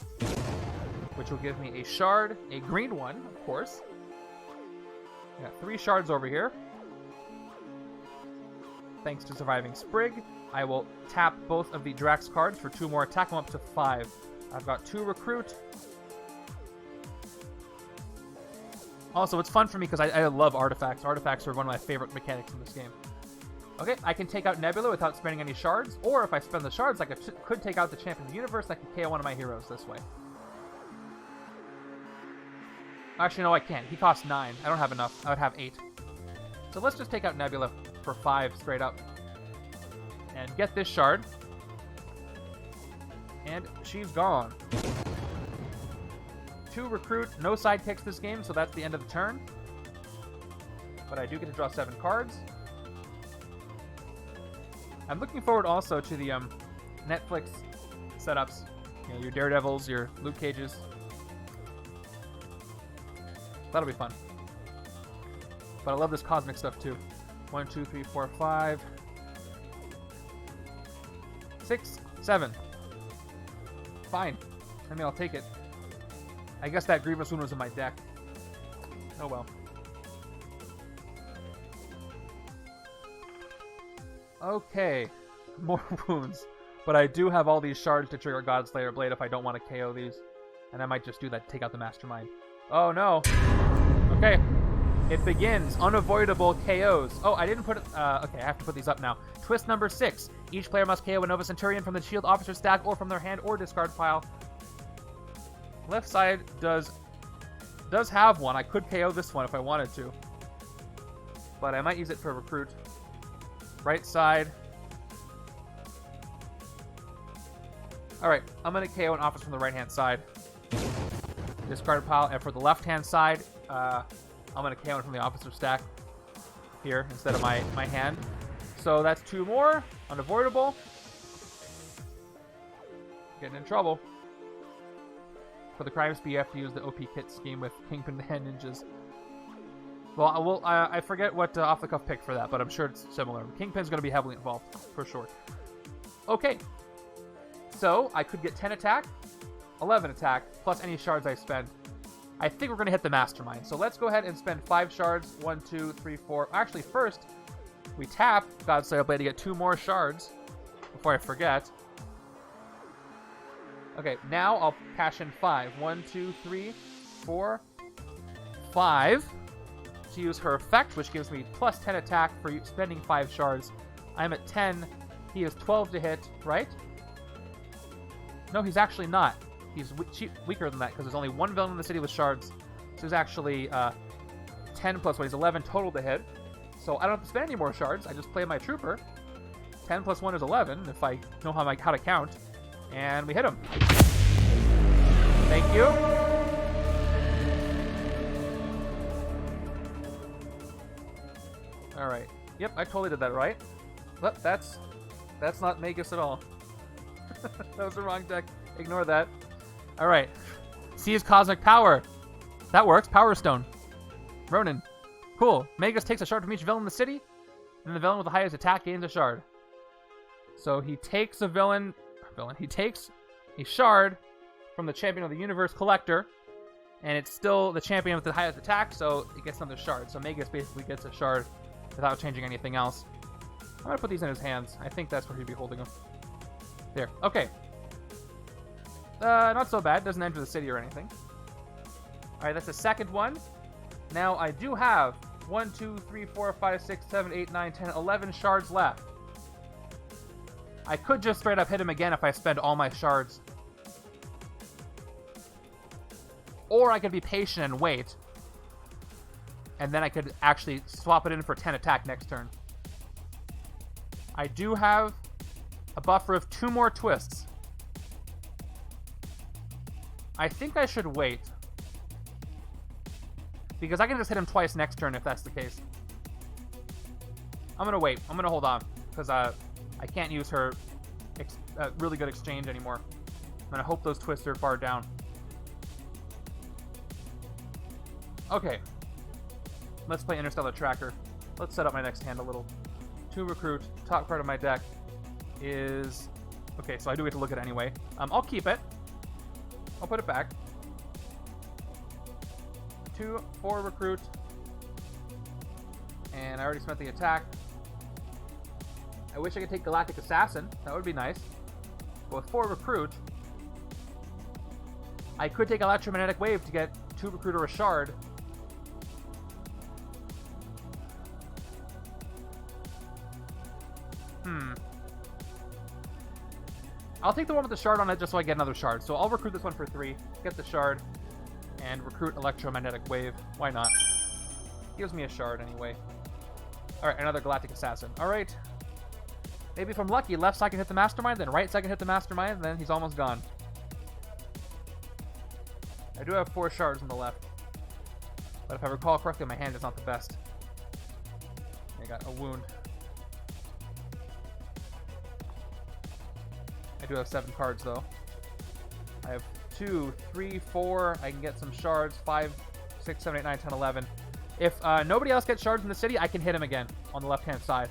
A: which will give me a shard, a green one, of course. I got 3 shards over here. Thanks to Surviving Sprig, I will tap both of the Drax cards for 2 more attack. I'm up to 5. I've got 2 recruit. Also, it's fun for me because I love artifacts. Artifacts are one of my favorite mechanics in this game. Okay, I can take out Nebula without spending any shards, or if I spend the shards, I could take out the Champion of the Universe. I can KO one of my heroes this way. Actually, no, I can't. He costs 9. I don't have enough. I would have 8. So let's just take out Nebula for 5 straight up. And get this shard. And she's gone. 2 recruit, no sidekicks this game, so that's the end of the turn. But I do get to draw 7 cards. I'm looking forward also to the Netflix setups. You know, your Daredevils, your Luke Cages. That'll be fun. But I love this cosmic stuff too. 1, 2, 3, 4, 5, 6, 7. Fine. I mean, I'll take it. I guess that Grievous Wound was in my deck. Oh well. Okay. More wounds. But I do have all these shards to trigger Godslayer Blade if I don't want to KO these. And I might just do that to take out the Mastermind. Oh no. Okay. It begins. Unavoidable KOs. Oh, I didn't put it... okay, I have to put these up now. Twist number 6. Each player must KO a Nova Centurion from the Shield Officer stack or from their hand or discard pile. Left side does have one. I could KO this one if I wanted to. But I might use it for Recruit. Right side. Alright, I'm going to KO an officer from the right-hand side. Discard pile. And for the left-hand side, I'm going to KO it from the officer stack here instead of my hand. So that's 2 more. Unavoidable. Getting in trouble. For the crime speed, you have to use the OP kit scheme with Kingpin and Ninjas. Well, I forget what off-the-cuff pick for that, but I'm sure it's similar. Kingpin's going to be heavily involved, for sure. Okay. So, I could get 10 attack, 11 attack, plus any shards I spend. I think we're going to hit the Mastermind. So let's go ahead and spend 5 shards. 1, 2, 3, 4. Actually, first, we tap Godslayer Blade to get 2 more shards before I forget. Okay, now I'll cash in 5. 1, 2, 3, 4, 5. To use her effect, which gives me plus 10 attack for spending 5 shards. I'm at 10. He is 12 to hit, right? No, he's actually not. He's weaker than that because there's only 1 villain in the city with shards. So he's actually 10 plus 1. He's 11 total to hit. So I don't have to spend any more shards. I just play my trooper. 10 plus 1 is 11 if I know how to count. And we hit him. Thank you. Alright. Yep, I totally did that right. But that's not Magus at all. That was the wrong deck. Ignore that. Alright. Seize Cosmic Power. That works. Power Stone. Ronan. Cool. Magus takes a shard from each villain in the city, and the villain with the highest attack gains a shard. So he takes a he takes a shard from the Champion of the Universe Collector, and it's still the champion with the highest attack, so it gets another shard. So Magus basically gets a shard without changing anything else. I'm going to put these in his hands. I think that's where he'd be holding them. There. Okay. Not so bad. Doesn't enter the city or anything. Alright, that's the second one. Now, I do have 1, 2, 3, 4, 5, 6, 7, 8, 9, 10, 11 shards left. I could just straight up hit him again if I spend all my shards. Or I could be patient and wait. And then I could actually swap it in for 10 attack next turn. I do have a buffer of 2 more twists. I think I should wait. Because I can just hit him twice next turn if that's the case. I'm going to wait. I'm going to hold on. Because I can't use her really good exchange anymore. I'm going to hope those twists are far down. Okay. Let's play Interstellar Tracker. Let's set up my next hand a little. 2 recruit. Top card of my deck is... Okay, so I do get to look at it anyway. I'll keep it. I'll put it back. 2, 4 recruit. And I already spent the attack. I wish I could take Galactic Assassin. That would be nice. But with 4 recruit, I could take Electromagnetic Wave to get 2 recruit or a shard. I'll take the one with the shard on it just so I get another shard. So I'll recruit this one for 3, get the shard, And recruit electromagnetic wave. Why not? Gives me a shard anyway. Alright, another galactic assassin. Alright. Maybe if I'm lucky, left side can hit the Mastermind, then right side can hit the Mastermind, and then he's almost gone. I do have 4 shards on the left. But if I recall correctly, my hand is not the best. I got a wound. I do have 7 cards, though. I have 2, 3, 4. I can get some shards. 5, 6, 7, 8, 9, 10, 11. If nobody else gets shards in the city, I can hit him again on the left-hand side.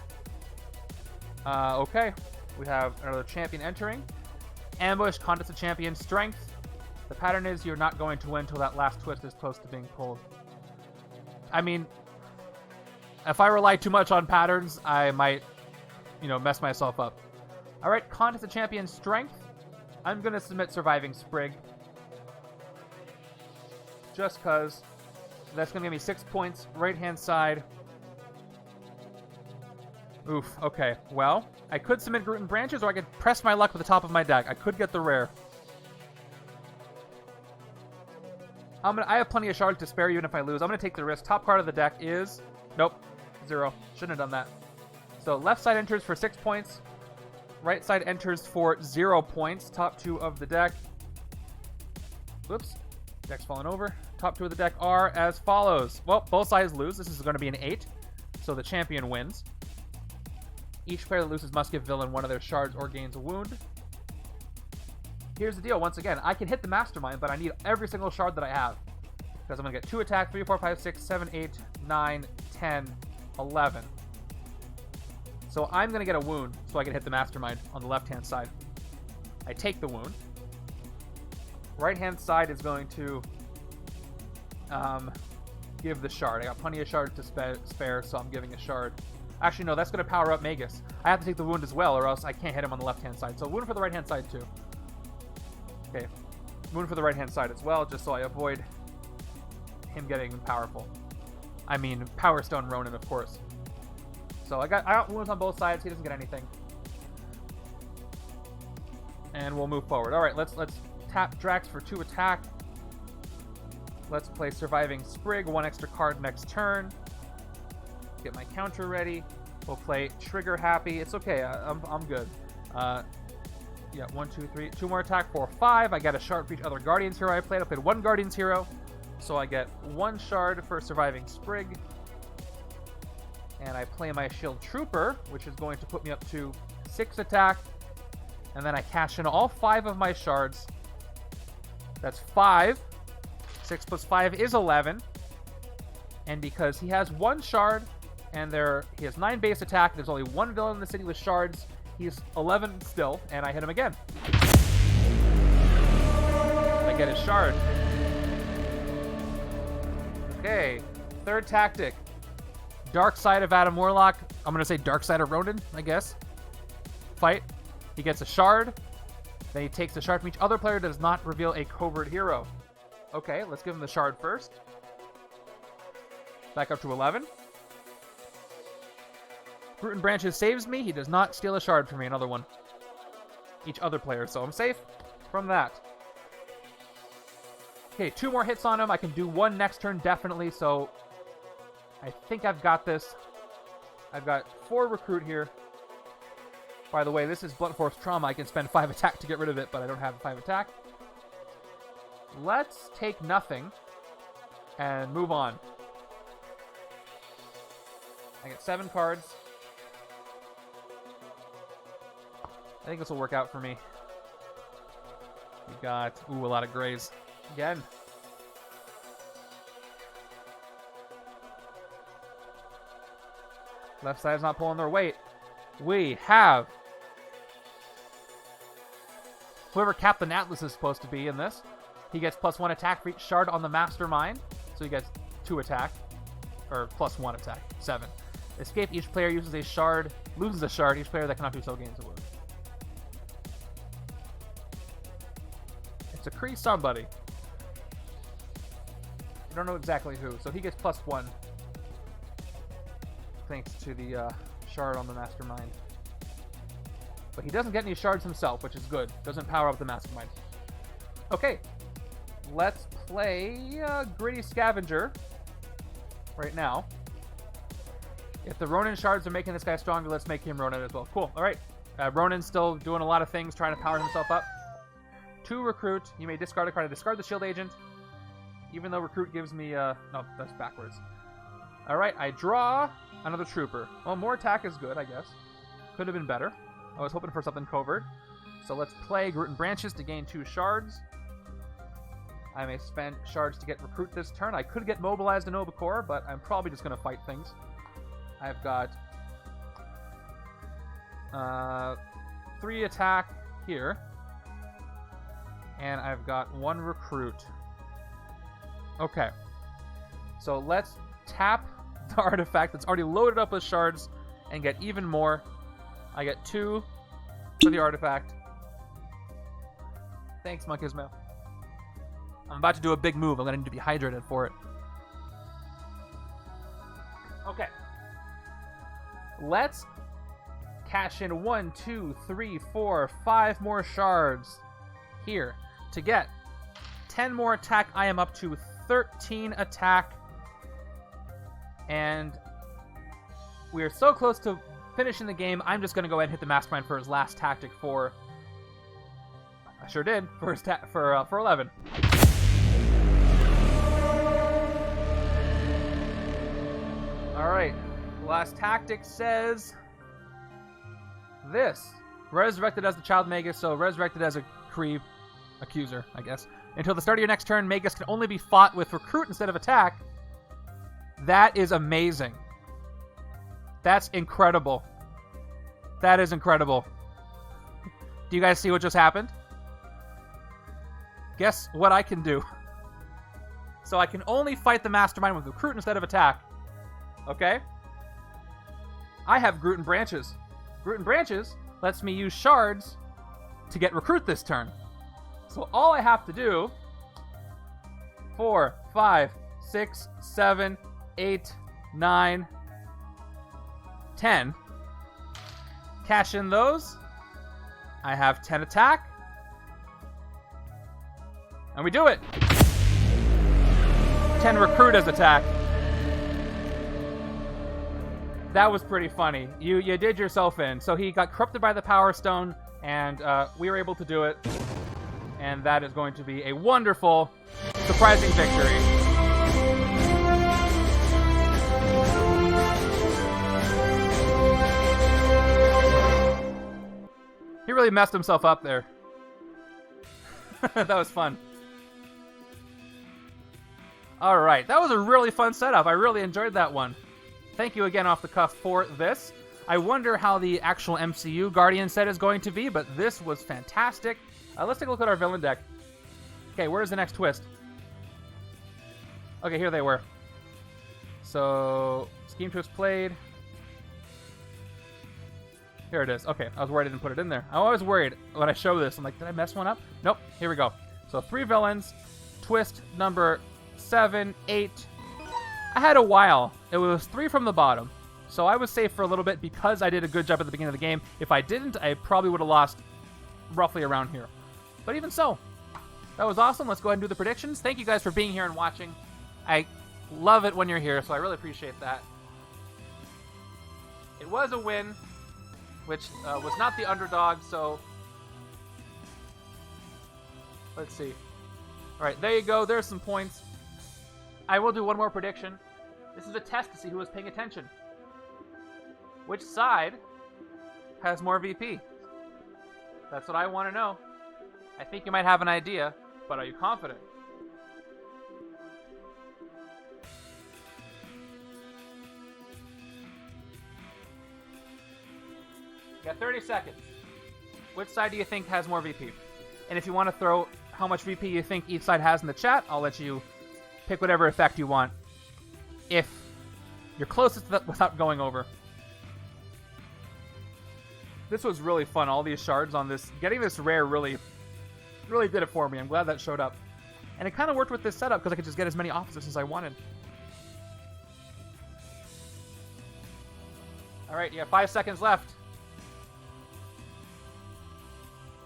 A: Okay. We have another champion entering. Ambush, contest champion, strength. The pattern is you're not going to win until that last twist is close to being pulled. I mean, if I rely too much on patterns, I might, mess myself up. Alright, contest champion, strength. I'm going to submit surviving Sprig. Just because. That's going to give me 6 points. Right-hand side. Oof. Okay. Well, I could submit Groot and Branches, or I could press my luck with the top of my deck. I could get the rare. I have plenty of shards to spare even if I lose. I'm going to take the risk. Top card of the deck is... Nope. 0. Shouldn't have done that. So left side enters for 6 points. Right side enters for 0 points. Top 2 of the deck. Whoops. Deck's fallen over. Top 2 of the deck are as follows. Well, both sides lose. This is going to be an 8. So the champion wins. Each player that loses must give villain one of their shards or gains a wound. Here's the deal. Once again, I can hit the Mastermind, but I need every single shard that I have. Because I'm going to get 2 attack, 3, 4, 5, 6, 7, 8, 9, 10, 11. So I'm going to get a wound so I can hit the Mastermind on the left-hand side. I take the wound. Right-hand side is going to give the shard. I got plenty of shards to spare, so I'm giving a shard. Actually, no, that's going to power up Magus. I have to take the wound as well, or else I can't hit him on the left-hand side. So wound for the right-hand side, too. Okay. Wound for the right-hand side as well, just so I avoid him getting powerful. I mean, Power Stone Ronan, of course. So I got wounds on both sides. He doesn't get anything. And we'll move forward. All right, let's tap Drax for 2 attack. Let's play Surviving Sprig, 1 extra card next turn. Get my counter ready. We'll play Trigger Happy. It's okay. I'm good. Yeah, 1, 2, 3. 2 more attack, 4, 5. I got a shard for each other Guardians hero I played. I played 1 Guardians hero. So I get 1 shard for Surviving Sprig. And I play my Shield Trooper, which is going to put me up to 6 attack. And then I cash in all 5 of my shards. That's 5. 6 plus 5 is 11. And because he has 1 shard, and he has 9 base attack, there's only 1 villain in the city with shards, he's 11 still, and I hit him again. I get his shard. Okay, 3rd tactic. Dark side of Adam Warlock. I'm going to say dark side of Ronan, I guess. Fight. He gets a shard. Then he takes the shard from each other player that does not reveal a covert hero. Okay, let's give him the shard first. Back up to 11. Groot and Branches saves me. He does not steal a shard from me. Another one. Each other player, so I'm safe from that. Okay, 2 more hits on him. I can do 1 next turn, definitely, so I think I've got this. I've got 4 recruit here. By the way, this is Blunt Force Trauma. I can spend 5 attack to get rid of it, but I don't have 5 attack. Let's take nothing and move on. I get 7 cards. I think this will work out for me. We got, a lot of grays. Again. Left side's not pulling their weight. We have whoever Captain Atlas is supposed to be in this. He gets +1 attack for each shard on the Mastermind. So he gets 2 attack. Or +1 attack. 7. Escape. Each player uses a shard. Loses a shard. Each player that cannot do so gains a wound. It's a Kree somebody. I don't know exactly who. So he gets +1. Thanks to the shard on the Mastermind. But he doesn't get any shards himself, which is good. Doesn't power up the Mastermind. Okay. let's play Gritty Scavenger right now. If the Ronan shards are making this guy stronger, let's make him Ronan as well. Cool. All right. Ronan's still doing a lot of things, trying to power himself up. 2 Recruit. You may discard a card to discard the shield agent. Even though Recruit gives me... no, that's backwards. All right. I draw another Trooper. Well, more attack is good, I guess. Could have been better. I was hoping for something covert. So let's play Groot and Branches to gain 2 shards. I may spend shards to get Recruit this turn. I could get mobilized in Obakor, but I'm probably just going to fight things. I've got 3 attack here. And I've got 1 Recruit. Okay. So let's tap the artifact that's already loaded up with shards and get even more. I get 2 for the artifact. Thanks, Monk Ismail. I'm about to do a big move. I'm going to need to be hydrated for it. Okay. Let's cash in 1, 2, 3, 4, 5 more shards here to get 10 more attack. I am up to 13 attack. And we are so close to finishing the game. I'm just going to go ahead and hit the Mastermind for his last tactic for... I sure did. For 11. Alright. Last tactic says... this. Resurrected as the child Magus, so resurrected as a Kree accuser, I guess. Until the start of your next turn, Magus can only be fought with Recruit instead of attack. That is amazing. That's incredible. That is incredible. Do you guys see what just happened? Guess what I can do. So I can only fight the Mastermind with Recruit instead of attack. Okay? I have Groot and Branches. Groot and Branches lets me use shards to get Recruit this turn. So all I have to do... 4, 5, 6, 7, 8, 9, 10. Cash in those. I have 10 attack. And we do it. 10 Recruit as attack. That was pretty funny. You did yourself in. So he got corrupted by the Power Stone, and we were able to do it. And that is going to be a wonderful, surprising victory. He really messed himself up there. That was fun. Alright, that was a really fun setup. I really enjoyed that one. Thank you again off the cuff for this. I wonder how the actual MCU Guardian set is going to be, but this was fantastic. Let's take a look at our villain deck. Okay, where's the next twist? Okay, here they were. So, Scheme Twist played. Here it is. Okay, I was worried I didn't put it in there. I'm always worried when I show this. I'm like, did I mess one up? Nope, here we go. So 3 villains. Twist number 7, 8. I had a while. It was 3 from the bottom. So I was safe for a little bit because I did a good job at the beginning of the game. If I didn't, I probably would have lost roughly around here. But even so, that was awesome. Let's go ahead and do the predictions. Thank you guys for being here and watching. I love it when you're here, so I really appreciate that. It was a win, which was not the underdog, so let's see. All right, there you go. There's some points. I will do one more prediction. This is a test to see who is paying attention. Which side has more VP? That's what I want to know. I think you might have an idea, but are you confident? You got 30 seconds. Which side do you think has more VP? And if you want to throw how much VP you think each side has in the chat, I'll let you pick whatever effect you want. If you're closest to that without going over. This was really fun. All these shards on this. Getting this rare really did it for me. I'm glad that showed up. And it kind of worked with this setup because I could just get as many officers as I wanted. Alright, you have 5 seconds left.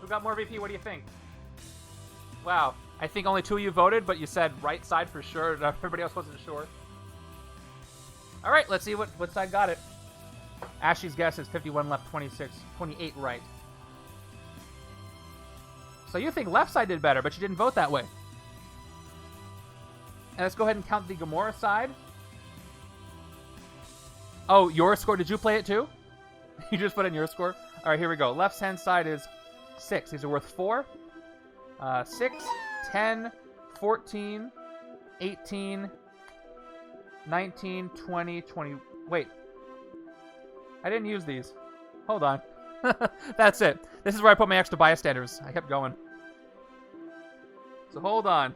A: Who got more VP? What do you think? Wow. I think only 2 of you voted, but you said right side for sure. Everybody else wasn't sure. All right, let's see what side got it. Ashley's guess is 51 left, 28 right. So you think left side did better, but you didn't vote that way. And let's go ahead and count the Gamora side. Oh, your score. Did you play it too? You just put in your score? All right, here we go. Left-hand side is 6. These are worth 4. 6, 10, 14, 18, 19, 20, 20. Wait. I didn't use these. Hold on. That's it. This is where I put my extra bystanders. I kept going. So hold on.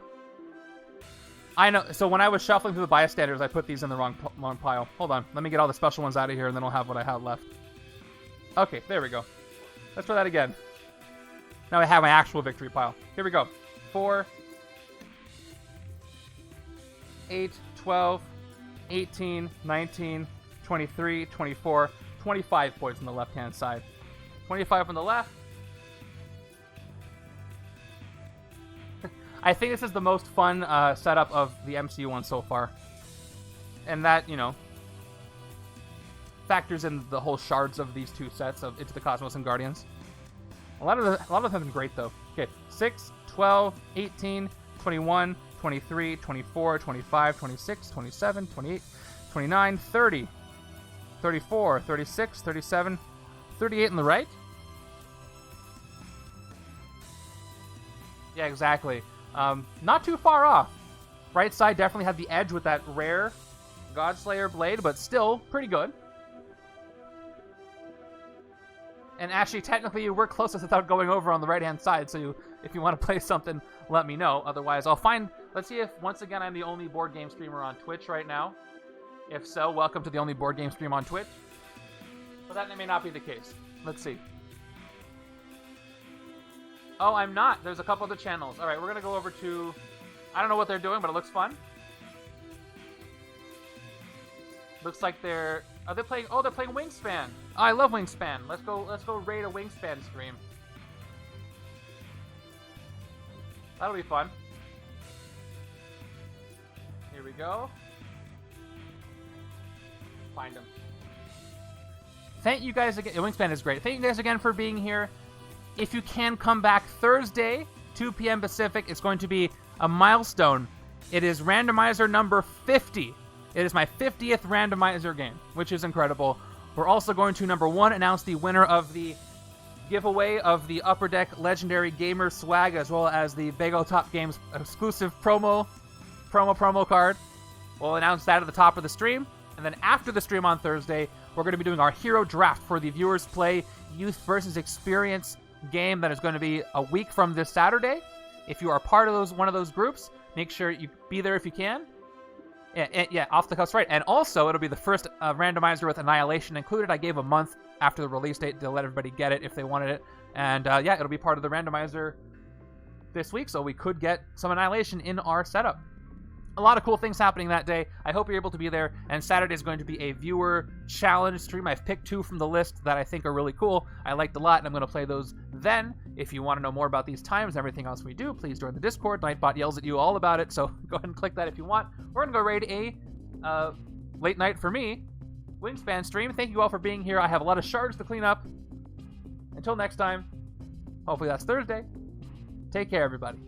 A: I know. So when I was shuffling through the bystanders, I put these in the wrong pile. Hold on. Let me get all the special ones out of here, and then I'll have what I have left. Okay, there we go. Let's try that again. Now I have my actual victory pile. Here we go. 4, 8, 12, 18, 19, 23, 24, 25 points on the left-hand side. 25 on the left. I think this is the most fun setup of the MCU one so far. And that, you know, factors in the whole shards of these 2 sets of Into the Cosmos and Guardians. A lot of them have been great, though. Okay, 6, 12, 18, 21, 23, 24, 25, 26, 27, 28, 29, 30, 34, 36, 37, 38 on the right. Yeah, exactly. Not too far off. Right side definitely had the edge with that rare Godslayer blade, but still pretty good. And actually, technically, you were closest without going over on the right-hand side, so if you want to play something, let me know. Otherwise, I'll find... Let's see if, once again, I'm the only board game streamer on Twitch right now. If so, welcome to the only board game stream on Twitch. But that may not be the case. Let's see. Oh, I'm not. There's a couple other channels. All right, we're going to go over to... I don't know what they're doing, but it looks fun. Looks like they're... Are they playing... Oh, they're playing Wingspan. Oh, I love Wingspan. Let's go raid a Wingspan stream. That'll be fun. Here we go. Find them. Thank you guys again. Wingspan is great. Thank you guys again for being here. If you can come back Thursday, 2 p.m. Pacific, it's going to be a milestone. It is randomizer number 50. It is my 50th randomizer game, which is incredible. We're also going to, number 1, announce the winner of the giveaway of the Upper Deck Legendary Gamer swag, as well as the Bagel Top Games exclusive promo card. We'll announce that at the top of the stream. And then after the stream on Thursday, we're going to be doing our hero draft for the Viewers Play Youth versus Experience game that is going to be a week from this Saturday. If you are part of one of those groups, make sure you be there if you can. Yeah, off the cuff, right. And also, it'll be the first randomizer with Annihilation included. I gave a month after the release date to let everybody get it if they wanted it. And yeah, it'll be part of the randomizer this week, so we could get some Annihilation in our setup. A lot of cool things happening that day. I hope you're able to be there. And Saturday is going to be a viewer challenge stream. I've picked 2 from the list that I think are really cool. I liked a lot, and I'm going to play those then. If you want to know more about these times and everything else we do, please join the Discord. Nightbot yells at you all about it, so go ahead and click that if you want. We're going to go raid a late night for me Wingspan stream. Thank you all for being here. I have a lot of shards to clean up. Until next time, hopefully that's Thursday. Take care, everybody.